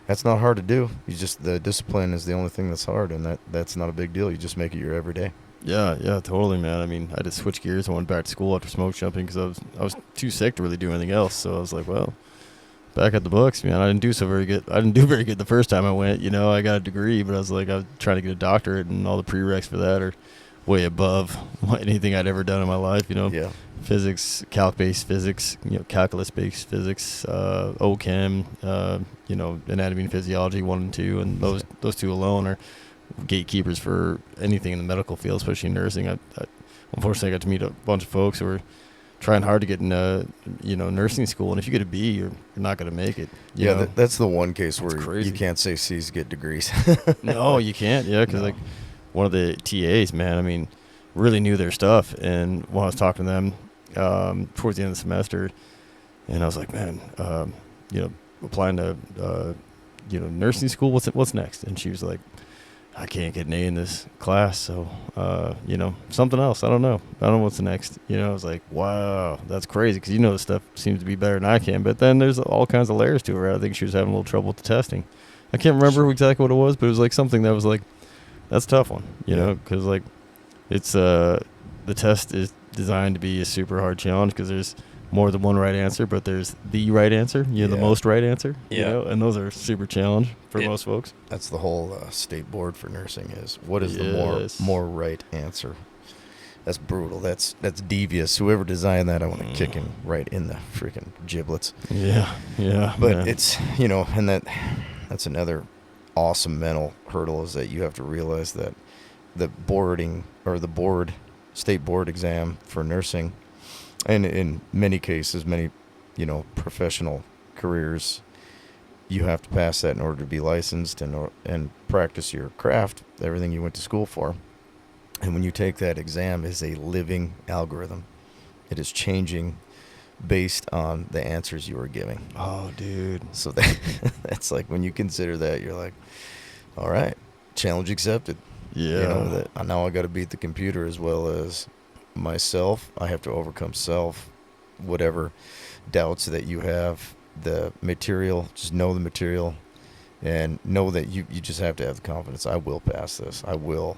That's not hard to do. The discipline is the only thing that's hard, and that's not a big deal. You just make it your everyday. Yeah, totally, man. I mean, I just switched gears. I went back to school after smoke jumping because I was too sick to really do anything else. So I was like, well, back at the books, man. I didn't do very good the first time I went. I got a degree, but I was trying to get a doctorate, and all the prereqs for that are way above anything I'd ever done in my life. Yeah. Physics, calc-based physics, calculus-based physics, OChem, anatomy and physiology 1 and 2, and those two alone are gatekeepers for anything in the medical field, especially nursing. I unfortunately got to meet a bunch of folks who are trying hard to get in nursing school, and if you get a B, you're not going to make it. That's the one case where crazy. You can't say C's get degrees. No, you can't. Yeah, because one of the TAs, man, I mean, really knew their stuff, and when I was talking to them towards the end of the semester, and I was like, man, applying to nursing school, what's next? And she was like, I can't get an A in this class, so something else. I don't know what's the next. I was like, wow, that's crazy, because this stuff seems to be better than I can, but then there's all kinds of layers to it. Right? I think she was having a little trouble with the testing. I can't remember exactly what it was, but it was like something that was like, that's a tough one, because it's the test is designed to be a super hard challenge, because there's more than one right answer, but there's the right answer, the most right answer, and those are super challenge for most folks. That's the whole state board for nursing is, what is the more right answer? That's brutal. That's devious. Whoever designed that, I want to kick him right in the freaking giblets. Yeah. But it's, and that's another awesome mental hurdle, is that you have to realize that the state board exam for nursing, and in many cases, many professional careers, you have to pass that in order to be licensed and practice your craft, everything you went to school for. And when you take that exam, it's a living algorithm. It is changing based on the answers you are giving. Oh, dude. So that's like, when you consider that, you're like, all right, challenge accepted. Yeah. Now I got to beat the computer as well as myself. I have to overcome whatever doubts that you have. The material, just know the material, and know that you just have to have the confidence. I will pass this. I will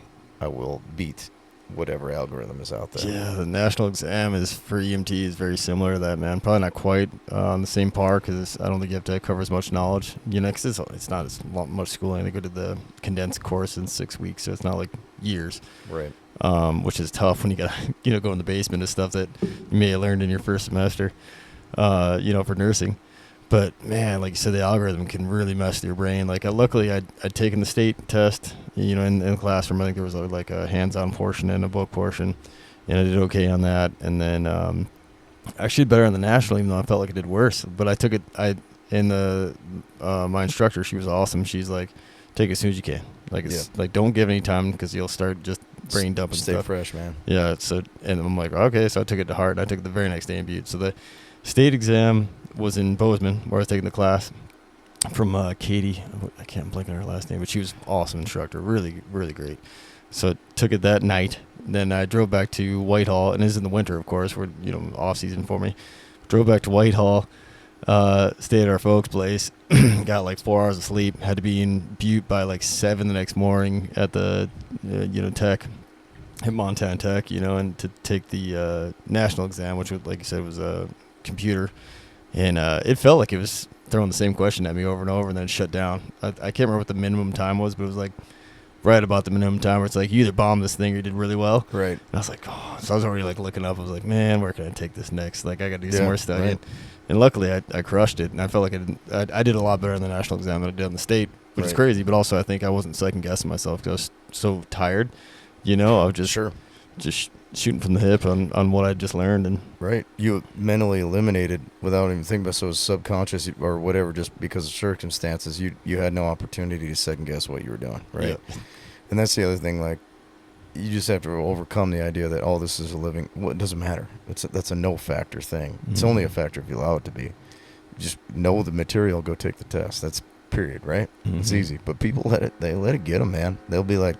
beat whatever algorithm is out there. Yeah, the national exam is for EMT is very similar to that, man. Probably not quite on the same par because I don't think you have to cover as much knowledge. You know, 'cause it's not as much schooling. They go to the condensed course in 6 weeks, so it's not like years. Right. Which is tough when you got to go in the basement and stuff that you may have learned in your first semester, for nursing. But man, like you said, the algorithm can really mess with your brain. Like, luckily, I'd taken the state test. In the classroom. I think there was like a hands-on portion and a book portion, and I did okay on that. And then actually better on the national, even though I felt like I did worse. But I took it. My instructor, she was awesome. She's like, take it as soon as you can. Like, it's like, don't give any time because you'll start just brain dumping Stay stuff. fresh, man. Yeah. So, and I'm like, okay. So I took it to heart. I took it the very next day in Butte. So the state exam was in Bozeman, where I was taking the class from Katie. I can't blank on her last name, but she was an awesome instructor. Really, really great. So I took it that night. Then I drove back to Whitehall, and this is in the winter, of course. We're, off season for me. Drove back to Whitehall, stayed at our folks' place, got like 4 hours of sleep, had to be in Butte by like 7 the next morning at the, Tech, at Montana Tech, and to take the national exam, which, like you said, was a computer. And it felt like it was throwing the same question at me over and over, and then shut down. I can't remember what the minimum time was, but it was like right about the minimum time where it's like you either bombed this thing or you did really well. Right. And I was like, oh. So I was already like looking up. I was like, man, where can I take this next? Like, I got to do some more studying. Right. And luckily, I crushed it, and I felt like I did a lot better on the national exam than I did on the state, which is crazy. But also, I think I wasn't second guessing myself because I was so tired. I was just shooting from the hip on what I just learned. And right, you mentally eliminated without even thinking about it. So it was subconscious or whatever, just because of circumstances. You had no opportunity to second guess what you were doing, right? Yep. And that's the other thing. Like, you just have to overcome the idea that this is a living. Well, it doesn't matter. That's a no factor thing. Mm-hmm. It's only a factor if you allow it to be. Just know the material. Go take the test. That's period. Right? Mm-hmm. It's easy. But people let it get them, man. They'll be like,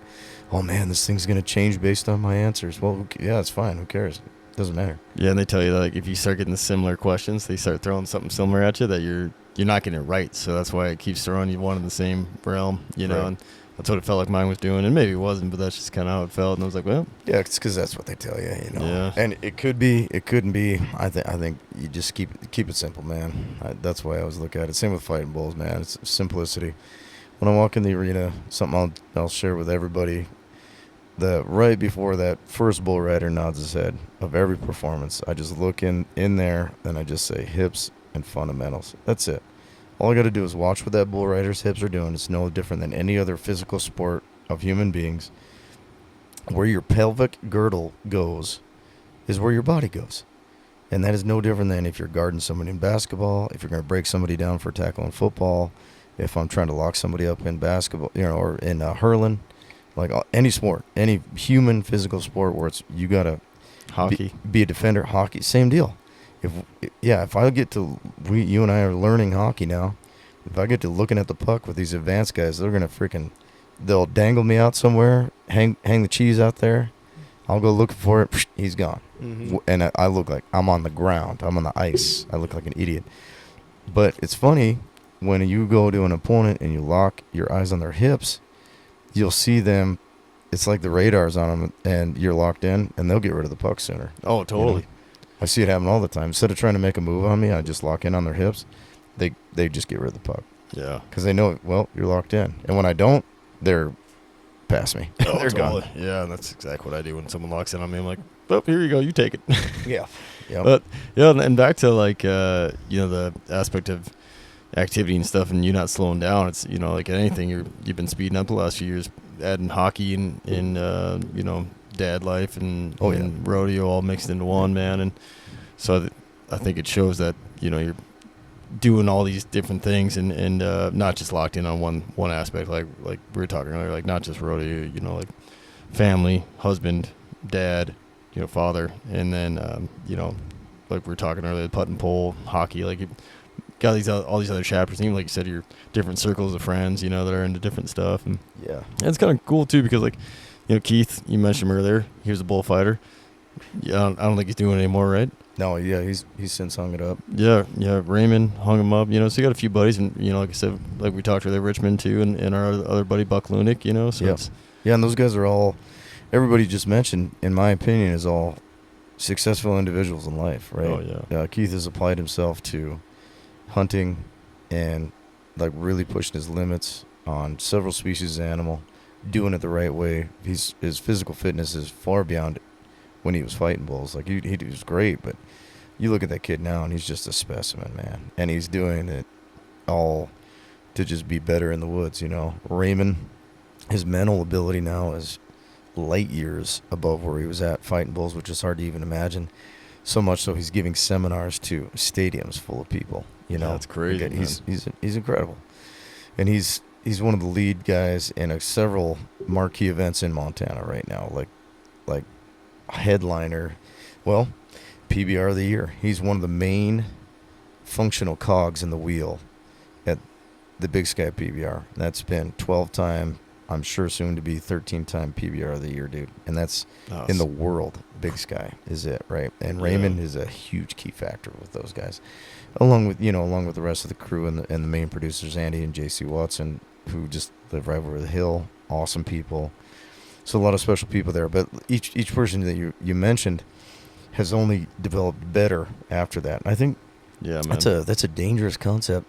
oh man, this thing's gonna change based on my answers. Well, yeah, it's fine. Who cares? It doesn't matter. Yeah, and they tell you that, like, if you start getting the similar questions, they start throwing something similar at you that you're not getting it right. So that's why it keeps throwing you one in the same realm, right. And that's what it felt like mine was doing. And maybe it wasn't, but that's just kind of how it felt. And I was like, well, yeah, it's because that's what they tell you, Yeah. And it could be, it couldn't be. I think you just keep it simple, man. That's why I always look at it. Same with fighting bulls, man. It's simplicity. When I walk in the arena, something I'll share with everybody. Right before that first bull rider nods his head of every performance, I just look in there and I just say hips and fundamentals. That's it. All I got to do is watch what that bull rider's hips are doing. It's no different than any other physical sport of human beings. Where your pelvic girdle goes is where your body goes. And that is no different than if you're guarding somebody in basketball, if you're going to break somebody down for a tackle in football, if I'm trying to lock somebody up in basketball, or in hurling. Like any sport, any human physical sport where you gotta hockey be a defender. Hockey, same deal. If I get to, you and I are learning hockey now. If I get to looking at the puck with these advanced guys, they'll dangle me out somewhere, hang the cheese out there. I'll go looking for it. He's gone, and I look like I'm on the ground. I'm on the ice. I look like an idiot. But it's funny when you go to an opponent and you lock your eyes on their hips. You'll see them. It's like the radar's on them, and you're locked in, and they'll get rid of the puck sooner. Oh, totally. I see it happen all the time. Instead of trying to make a move on me, I just lock in on their hips. They just get rid of the puck. Yeah. Because they know, well, you're locked in. And when I don't, they're past me. Oh, they're totally. gone. Yeah, that's exactly what I do when someone locks in on me. I'm like, oh, here you go. You take it. Yeah. Yep. But, yeah, and back to, like, the aspect of activity and stuff and you not slowing down. It's, like anything, you've been speeding up the last few years, adding hockey and dad life and rodeo all mixed into one, man. And so I think it shows that you're doing all these different things and not just locked in on one aspect, like we were talking earlier, like not just rodeo, like family, husband, dad, father, and then like we were talking earlier, putt and pole, hockey, like you got all these other chapters. Even like you said, your different circles of friends, that are into different stuff. And yeah, it's kind of cool too because, like, Keith, you mentioned him earlier. He was a bullfighter. Yeah, I don't think he's doing it anymore, right? No, yeah, he's since hung it up. Yeah. Raymond hung him up. So you got a few buddies, and like I said, like we talked earlier, Richmond too, and our other buddy Buck Lunick. So yep. And those guys are all. everybody just mentioned, in my opinion, is all successful individuals in life, right? Oh yeah. Keith has applied himself to hunting and like really pushing his limits on several species of animal, doing it the right way. His physical fitness is far beyond when he was fighting bulls. Like he was great, but you look at that kid now and he's just a specimen, man. And he's doing it all to just be better in the woods, you know. Raymond, his mental ability now is light years above where he was at fighting bulls, which is hard to even imagine. So much so he's giving seminars to stadiums full of people. You know, Yeah, that's crazy. Again, he's incredible, and he's one of the lead guys in several marquee events in Montana right now. Like headliner, well, PBR of the year. He's one of the main functional cogs in the wheel at the Big Sky PBR. That's been 12-time. I'm sure soon to be 13-time PBR of the year, dude. And that's in the world. Big Sky is it, right? And Raymond is a huge key factor with those guys, along with the rest of the crew and the main producers, Andy and JC Watson, who just live right over the hill. Awesome people. So a lot of special people there. But each person that you mentioned has only developed better after that. And I think that's a dangerous concept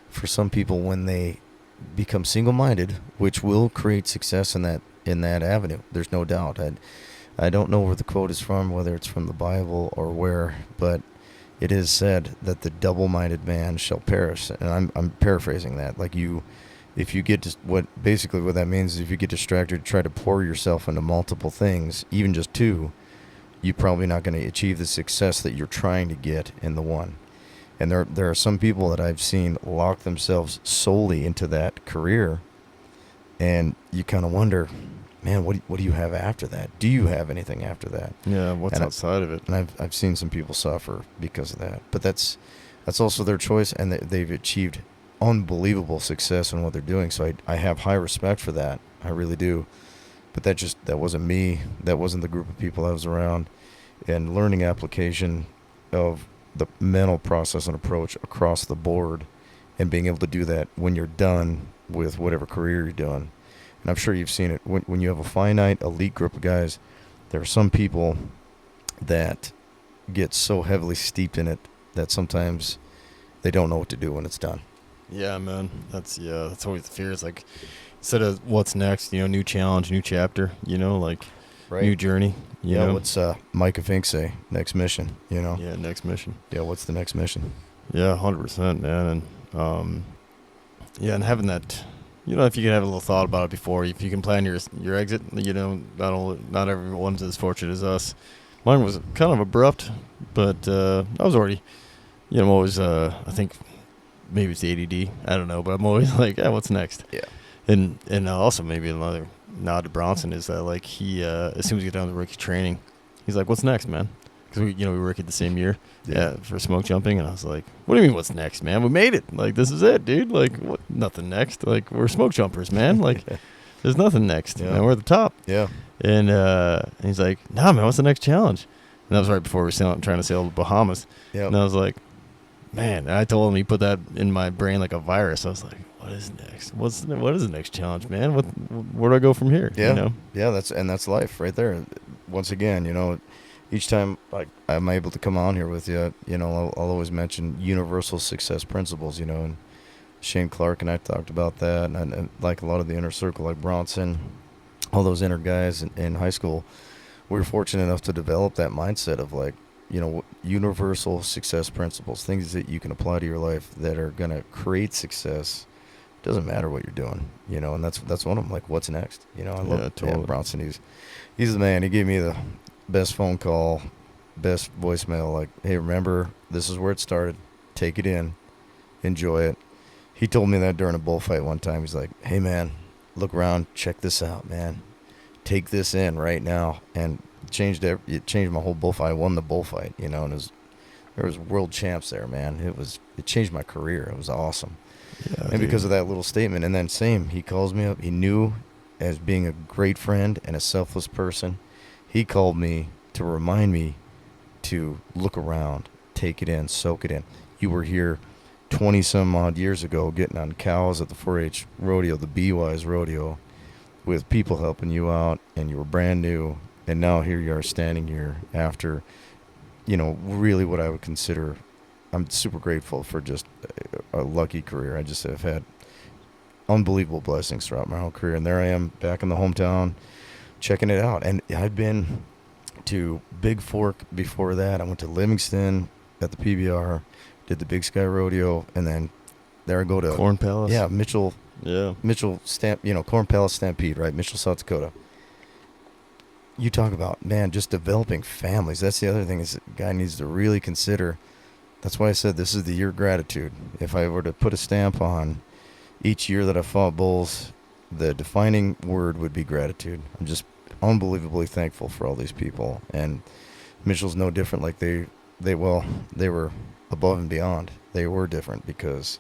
for some people when they become single-minded, which will create success in that avenue. There's no doubt. I don't know where the quote is from, whether it's from the Bible or where, but it is said that the double-minded man shall perish. And I'm paraphrasing that. Like if you get what that means is if you get distracted, try to pour yourself into multiple things, even just two, you're probably not going to achieve the success that you're trying to get in the one. And there are some people that I've seen lock themselves solely into that career, and you kind of wonder, man, what do you have after that? Do you have anything after that? Yeah, what's outside of it? And I've seen some people suffer because of that. But that's also their choice, and they've achieved unbelievable success in what they're doing. So I have high respect for that. I really do. But that wasn't me. That wasn't the group of people I was around. And learning application of the mental process and approach across the board, and being able to do that when you're done with whatever career you're doing. And I'm sure you've seen it when you have a finite elite group of guys. There are some people that get so heavily steeped in it that sometimes they don't know what to do when it's done. Yeah, man. That's always the fear. It's like, instead of what's next, new challenge, new chapter, like right. New journey. You know? What's Micah Fink say? Next mission, Yeah, next mission. Yeah, what's the next mission? Yeah, 100%, man. And and having that, if you can have a little thought about it before, if you can plan your exit, not everyone's as fortunate as us. Mine was kind of abrupt, but I was already, I'm always, I think maybe it's the ADD, I don't know, but I'm always like, what's next? Yeah. And also maybe another nod to Bronson is that, like, he as soon as we get down to rookie training, he's like, what's next, man? Because we rookied the same year for smoke jumping, and I was like, what do you mean what's next, man? We made it. Like, this is it, dude. Like, what? Nothing next. Like, we're smoke jumpers, man. Like, there's nothing next. Yeah. Man, we're at the top. Yeah. And he's like, nah, man, what's the next challenge? And that was right before we were trying to sail to the Bahamas. Yeah. And I was like, man, and I told him, he put that in my brain like a virus. I was like, what is next? What is the next challenge, man? Where do I go from here? Yeah. Yeah, that's life right there. Once again, each time I'm able to come on here with you, I'll always mention universal success principles, and Shane Clark and I talked about that, and like a lot of the inner circle, like Bronson, all those inner guys in high school, we were fortunate enough to develop that mindset of universal success principles, things that you can apply to your life that are going to create success. Doesn't matter what you're doing, and that's one of them. Like, what's next? I love totally. Bronson. He's the man. He gave me the best phone call, best voicemail. Like, hey, remember, this is where it started. Take it in, enjoy it. He told me that during a bullfight one time. He's like, hey, man, look around, check this out, man. Take this in right now. And it changed my whole bullfight. I won the bullfight, and there was world champs there, man. It changed my career. It was awesome. Yeah, and because of that little statement. And then he calls me up. He knew, as being a great friend and a selfless person, he called me to remind me to look around, take it in, soak it in. You were here 20-some odd years ago getting on cows at the 4-H rodeo, the B-Wise rodeo, with people helping you out, and you were brand new, and now here you are standing here after, really what I would consider. I'm super grateful for just a lucky career. I just have had unbelievable blessings throughout my whole career, and there I am back in the hometown checking it out. And I'd been to Big Fork before that. I went to Livingston at the PBR, did the Big Sky Rodeo, and then there I go to Corn Palace. Yeah, Mitchell Corn Palace Stampede, right? Mitchell, South Dakota. You talk about, man, just developing families. That's the other thing is a guy needs to really consider. That's why I said this is the year of gratitude. If I were to put a stamp on each year that I fought bulls, the defining word would be gratitude. I'm just unbelievably thankful for all these people. And Mitchell's no different. Like they were above and beyond. They were different because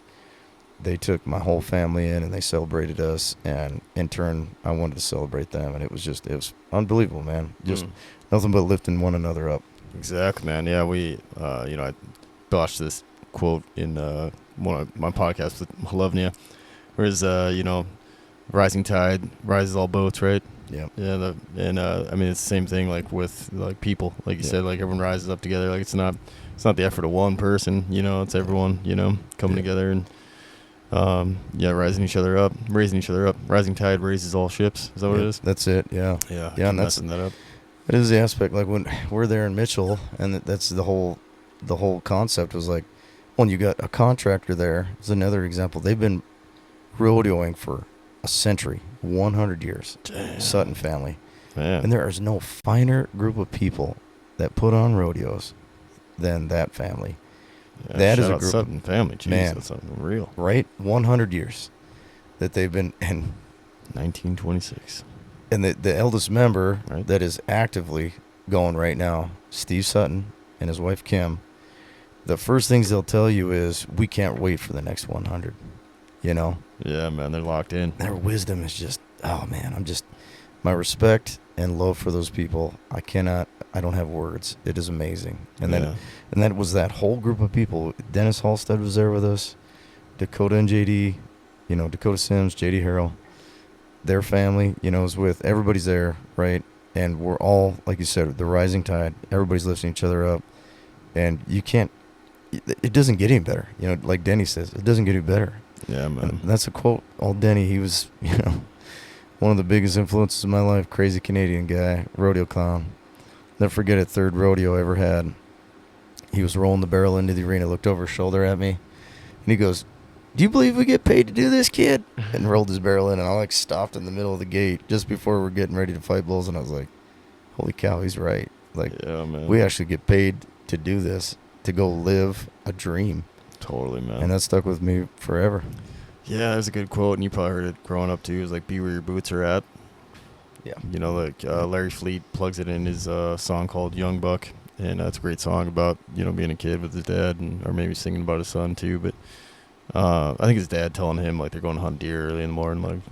they took my whole family in and they celebrated us, and in turn I wanted to celebrate them, and it was unbelievable, man. Just nothing but lifting one another up. Exactly, man. Yeah, I botched this quote in one of my podcasts with Malovnia, whereas rising tide rises all boats, right? Yeah. Yeah, I mean it's the same thing like with like people, like you said, like everyone rises up together. Like it's not the effort of one person, it's everyone, coming together and raising each other up. Rising tide raises all ships. Is that what it is? That's it. Yeah. Yeah. Yeah, and messing that up. That is the aspect. Like when we're there in Mitchell, and that's the whole concept was like, when you got a contractor there. Is another example. They've been rodeoing for a century, 100 years. Damn. Sutton family. Man. And there is no finer group of people that put on rodeos than that family. Yeah, that is shout a out group. Sutton family. Jeez, Man. That's unreal. Right? 100 years that they've been. And 1926. And the eldest member Right. that is actively going right now, Steve Sutton and his wife Kim, the first things they'll tell you is, we can't wait for the next 100. Yeah, man, they're locked in. Their wisdom is just, oh man, my respect and love for those people. I don't have words. It is amazing. And that was that whole group of people. Dennis Halstead was there with us, Dakota and JD, Dakota Sims, JD Harrell, their family, is with, everybody's there, right? And we're all, like you said, the rising tide. Everybody's lifting each other up. And it doesn't get any better. Like Denny says, it doesn't get any better. Yeah, man. And that's a quote. Old Denny, he was, one of the biggest influences in my life. Crazy Canadian guy, rodeo clown. Never forget it. Third rodeo I ever had. He was rolling the barrel into the arena, looked over his shoulder at me, and he goes, "Do you believe we get paid to do this, kid?" And rolled his barrel in, and I stopped in the middle of the gate just before we're getting ready to fight bulls, and I was like, "Holy cow, he's right!" Yeah, man. We actually get paid to do this, to go live a dream. Totally, man. And that stuck with me forever. Yeah, there's a good quote, and you probably heard it growing up too. It was like, "Be where your boots are at." Yeah. Larry Fleet plugs it in his song called "Young Buck," and it's a great song about being a kid with his dad, or maybe singing about his son too. But I think his dad telling him like they're going to hunt deer early in the morning,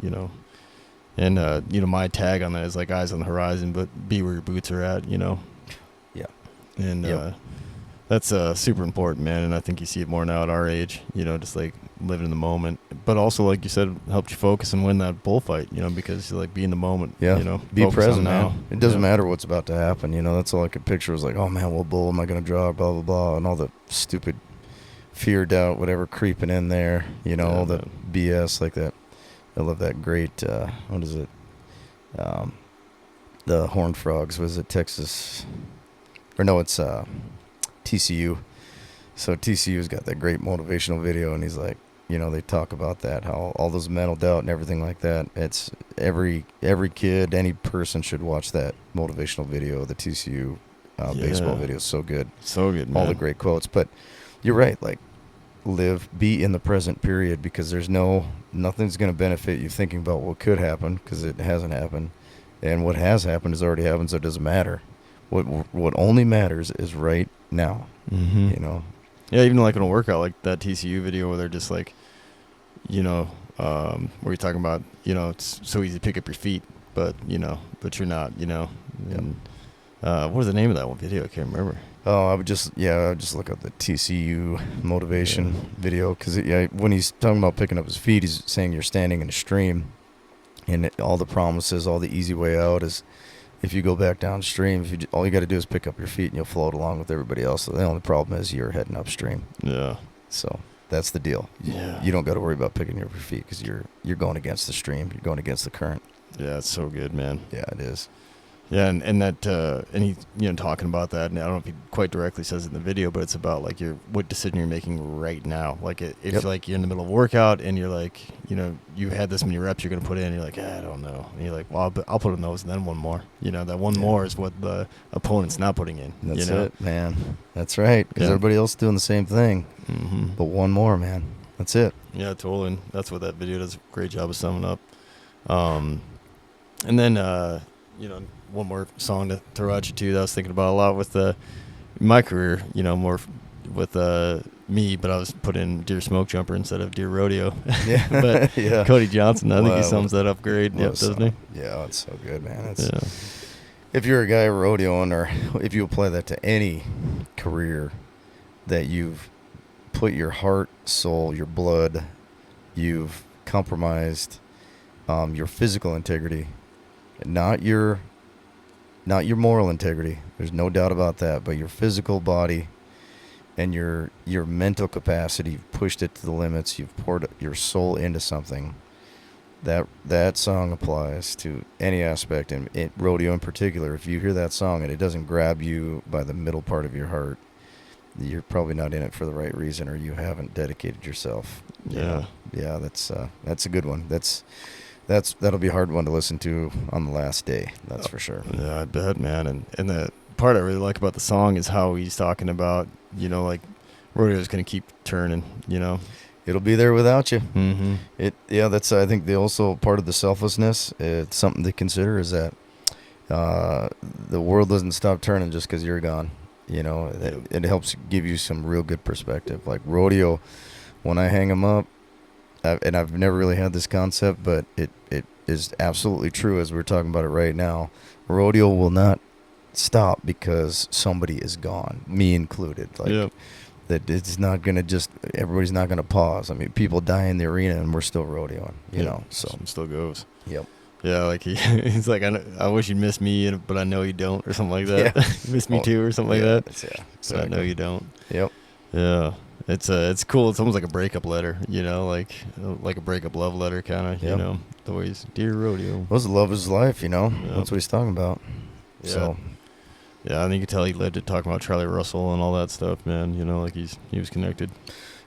and my tag on that is like eyes on the horizon, but be where your boots are at. Yeah. And that's super important, man. And I think you see it more now at our age, just like living in the moment. But also, like you said, helped you focus and win that bullfight, because you be in the moment. Yeah. Be present now. man. It doesn't matter what's about to happen. That's all I could picture was like, oh man, what bull am I going to draw? Blah, blah, blah. And all the stupid fear, doubt, whatever creeping in there, all the BS like that. I love that great, what is it? The Horned Frogs. Was it Texas? Or no, it's TCU. So TCU's got that great motivational video, and he's like, they talk about that, how all those mental doubt and everything like that. It's every kid, any person should watch that motivational video. The TCU baseball video is so good. So good, man. All the great quotes. But you're right, like, be in the present period, because nothing's going to benefit you thinking about what could happen, because it hasn't happened. And what has happened has already happened, so it doesn't matter. What only matters is right now. Mm-hmm. Yeah, even like in a workout, like that TCU video where they're just like, where you're talking about, it's so easy to pick up your feet, but you're not, And, what was the name of that one video? I can't remember. Oh, I would just look up the TCU motivation video, because when he's talking about picking up his feet, he's saying you're standing in a stream, And all the promises, all the easy way out is if you go back downstream, all you got to do is pick up your feet and you'll float along with everybody else. So the only problem is you're heading upstream. Yeah. So that's the deal. Yeah. You don't got to worry about picking up your feet because you're going against the stream. You're going against the current. Yeah, it's so good, man. Yeah, it is. Yeah, and that and he talking about that, and I don't know if he quite directly says it in the video, but it's about like what decision you're making right now. Like if like you're in the middle of a workout and you're like, you had this many reps you're gonna put in, and you're like, I don't know, and you're like, well, I'll put in those and then one more. That one more is what the opponent's not putting in. That's it, man. That's right. Because everybody else is doing the same thing, but one more, man. That's it. Yeah, totally. And that's what that video does a great job of summing up. And then one more song to throw at you too that I was thinking about a lot with my career, more with me, but I was put in Deer Smoke Jumper instead of Deer Rodeo. Yeah. But yeah. Cody Johnson, I think he sums that up great, doesn't he? Yeah, it's so good, man. If you're a guy rodeoing, or if you apply that to any career that you've put your heart, soul, your blood, you've compromised your physical integrity, not your moral integrity. There's no doubt about that. But your physical body and your mental capacity, you've pushed it to the limits. You've poured your soul into something. That song applies to any aspect, and rodeo in particular. If you hear that song and it doesn't grab you by the middle part of your heart, you're probably not in it for the right reason, or you haven't dedicated yourself. Yeah. Yeah, that's a good one. That'll be a hard one to listen to on the last day. That's for sure. Yeah, I bet, man. And the part I really like about the song is how he's talking about, like rodeo's going to keep turning, It'll be there without you. Mm-hmm. That's, I think, also part of the selflessness. It's something to consider, is that the world doesn't stop turning just because you're gone. It helps give you some real good perspective. Like rodeo, when I hang them up, and I've never really had this concept, but it is absolutely true as we're talking about it right now. Rodeo will not stop because somebody is gone, me included. That it's not going to everybody's not going to pause. I mean, people die in the arena and we're still rodeoing, so. It still goes. Yep. Yeah, like he's like, I wish you'd miss me, but I know you don't, or something like that. Yeah. Miss me too, or something like that. Yeah, exactly. But I know you don't. Yep. Yeah. It's cool. It's almost like a breakup letter, like a breakup love letter, kind of, the way he's Dear Rodeo. Well, love is life, That's what he's talking about. Yeah. So. Yeah, I think you can tell he lived it talking about Charlie Russell and all that stuff, man. Like he was connected.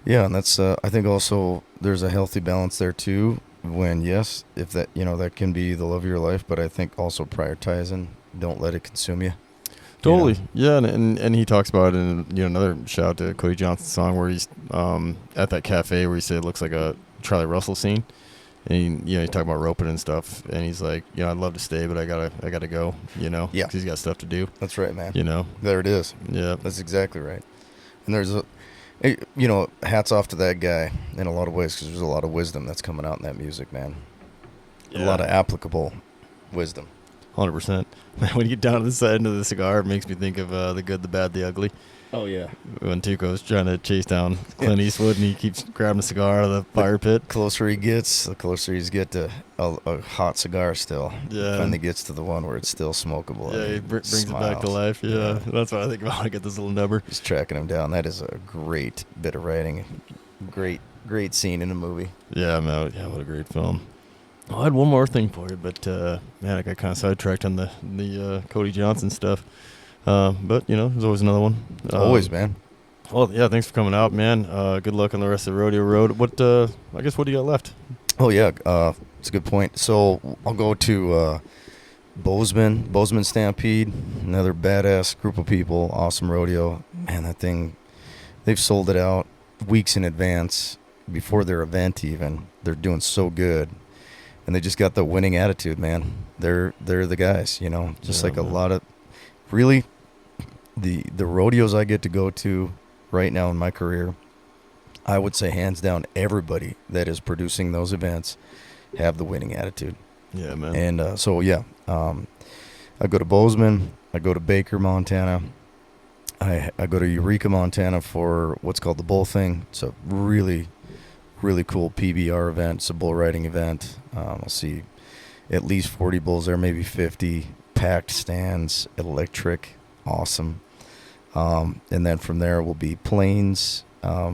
Yeah, and that's I think also there's a healthy balance there too. When if that that can be the love of your life, but I think also prioritizing, don't let it consume you. Totally. Yeah, and he talks about it in another shout out to Cody Johnson's song where he's at that cafe where he said it looks like a Charlie Russell scene. And he's talking about roping and stuff, and he's like, I'd love to stay, but I gotta go, Yeah. because he's got stuff to do. That's right, man. There it is. Yeah. That's exactly right. And there's hats off to that guy in a lot of ways, because there's a lot of wisdom that's coming out in that music, man. Yeah. A lot of applicable wisdom. 100%. When you get down to this end of the cigar, it makes me think of The Good, the Bad, the Ugly. Oh, yeah. When Tuco's trying to chase down Clint Eastwood, and he keeps grabbing a cigar out of the fire pit. The closer he gets, the closer he's get to a hot cigar still. Yeah. Finally gets to the one where it's still smokable. Yeah, he brings it back to life. Yeah. That's what I think about when I get this little number. He's tracking him down. That is a great bit of writing. Great scene in a movie. Yeah, man. Yeah, what a great film. Well, I had one more thing for you, but man, I got kind of sidetracked on the Cody Johnson stuff. But there's always another one. Always, man. Well, yeah, thanks for coming out, man. Good luck on the rest of the rodeo road. What do you got left? Oh yeah, it's a good point. So I'll go to Bozeman Stampede, another badass group of people, awesome rodeo. Man, that thing, they've sold it out weeks in advance before their event even. They're doing so good. And they just got the winning attitude, man. They're the guys, just like a lot of really the rodeos I get to go to right now in my career. I would say hands down, everybody that is producing those events have the winning attitude. Yeah, man. And I go to Bozeman, I go to Baker, Montana. I go to Eureka, Montana for what's called the Bull Thing. It's a really, really cool PBR event. It's a bull riding event. I'll see at least 40 bulls there, maybe 50, packed stands, electric, awesome. And then from there will be plains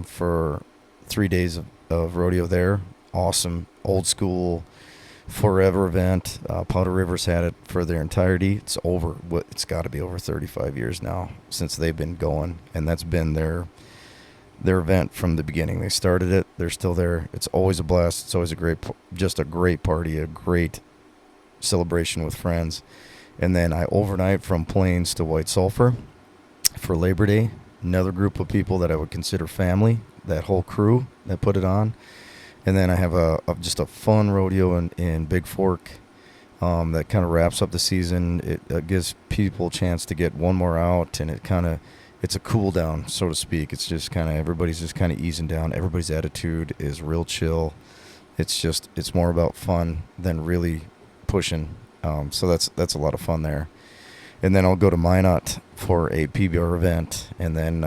for 3 days of rodeo there. Awesome, old school, forever event. Powder River's had it for their entirety. It's got to be over 35 years now since they've been going, and that's been their event from the beginning. They started it. They're still there. It's always a blast. It's always a great party, a great celebration with friends. And then I overnight from Plains to White Sulphur for Labor Day. Another group of people that I would consider family, that whole crew that put it on. And then I have just a fun rodeo in Big Fork that kind of wraps up the season. It gives people a chance to get one more out, and it's a cool down, so to speak. It's just kind of, everybody's just kind of easing down. Everybody's attitude is real chill. It's more about fun than really pushing. So that's a lot of fun there. And then I'll go to Minot for a PBR event, and then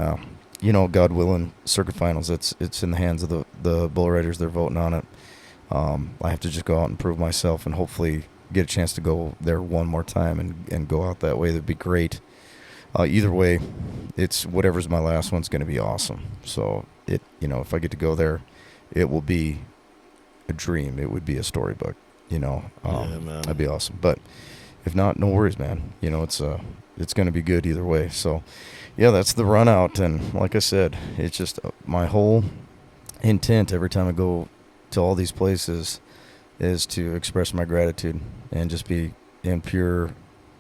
God willing, circuit finals. It's in the hands of the bull riders. They're voting on it. I have to just go out and prove myself, and hopefully get a chance to go there one more time and go out that way. That'd be great. Either way, it's whatever's my last one's going to be awesome. So if I get to go there, it will be a dream. It would be a storybook. Yeah, man. That'd be awesome. But if not, no worries, man. It's going to be good either way. So, yeah, that's the run out. And like I said, it's just my whole intent every time I go to all these places is to express my gratitude and just be in pure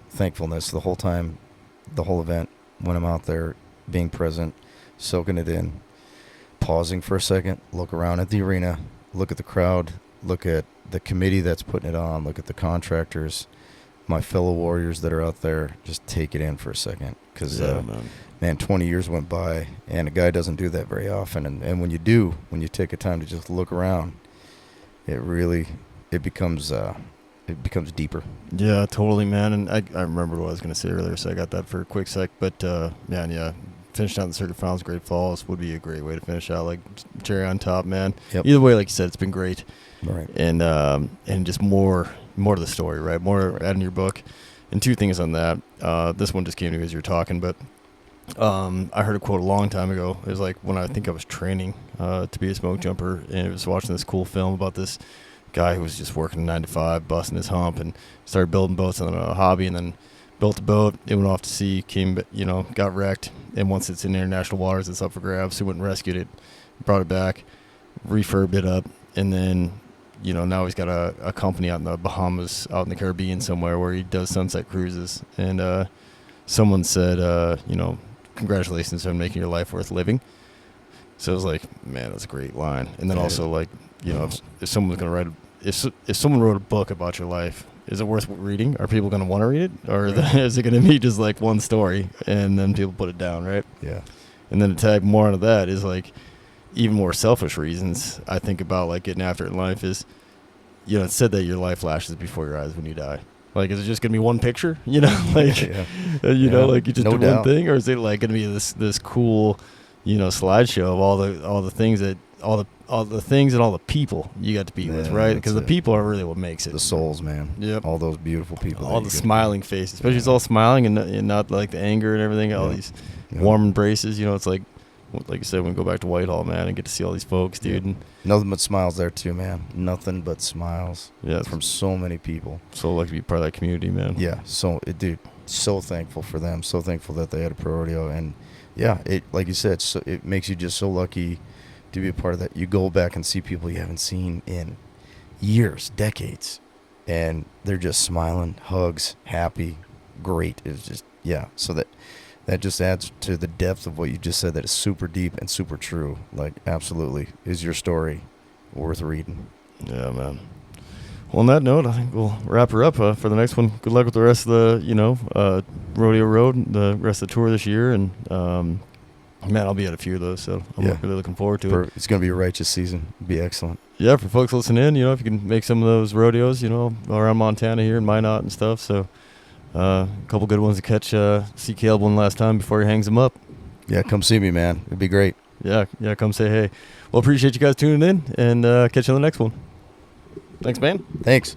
thankfulness the whole time, the whole event, when I'm out there, being present, soaking it in, pausing for a second, look around at the arena, look at the crowd, look at the committee that's putting it on, look at the contractors, my fellow warriors that are out there. Just take it in for a second, because man, 20 years went by, and a guy doesn't do that very often. And when you do, when you take a time to just look around, it becomes deeper. Yeah, totally, man. And I remember what I was going to say earlier, so I got that for a quick sec. But man, yeah, finishing out the circuit finals, Great Falls would be a great way to finish out, like cherry on top, man. Yep. Either way, like you said, it's been great. Right. And just more to the story, right? More adding your book. And two things on that. This one just came to me as you were talking, but I heard a quote a long time ago. It was like when I think I was training to be a smoke jumper, and I was watching this cool film about this guy who was just working 9 to 5, busting his hump, and started building boats on a hobby, and then built a boat. It went off to sea, got wrecked, and once it's in international waters, it's up for grabs. So he went and rescued it, brought it back, refurbed it up, and then now he's got a company out in the Bahamas, out in the Caribbean somewhere, where he does sunset cruises. And someone said, congratulations on making your life worth living. So I was like, man, that's a great line. And then also, like, if someone's going to write, if someone wrote a book about your life, is it worth reading? Are people going to want to read it? Or is it going to be just like one story and then people put it down, right? Yeah. And then to tag more onto that is like, even more selfish reasons I think about, like, getting after it in life is, it said that your life flashes before your eyes when you die. Like, is it just going to be one picture, like, yeah. Like you just No do doubt. one thing, or is it like going to be this cool, slideshow of all the things that, all the things and all the people you got to be with, right? Because the people are really what makes it. The souls, man. Yep. All those beautiful people. All the smiling faces, especially it's all smiling and not like the anger and everything, all these warm embraces, it's like you said, when we go back to Whitehall, man, and get to see all these folks, dude. And nothing but smiles there too, man. Nothing but smiles. Yeah, from so many people. So lucky to be part of that community, man. Yeah, dude, so thankful for them. So thankful that they had a pro rodeo, and yeah, it, like you said, so it makes you just so lucky to be a part of that. You go back and see people you haven't seen in years, decades, and they're just smiling, hugs, happy, great. It's just so that just adds to the depth of what you just said. That is super deep and super true. Like, absolutely, is your story worth reading? Yeah, man. Well, on that note, I think we'll wrap her up for the next one. Good luck with the rest of the, Rodeo Road, the rest of the tour this year. And, man, I'll be at a few of those, so I'm really looking forward to it. It's going to be a righteous season. It'll be excellent. Yeah, for folks listening in, if you can make some of those rodeos, around Montana here and Minot and stuff. So, a couple good ones to catch. See Kaleb one last time before he hangs them up. Yeah, come see me, man. It'd be great. Yeah, come say hey. Well, appreciate you guys tuning in, and catch you on the next one. Thanks, man. Thanks.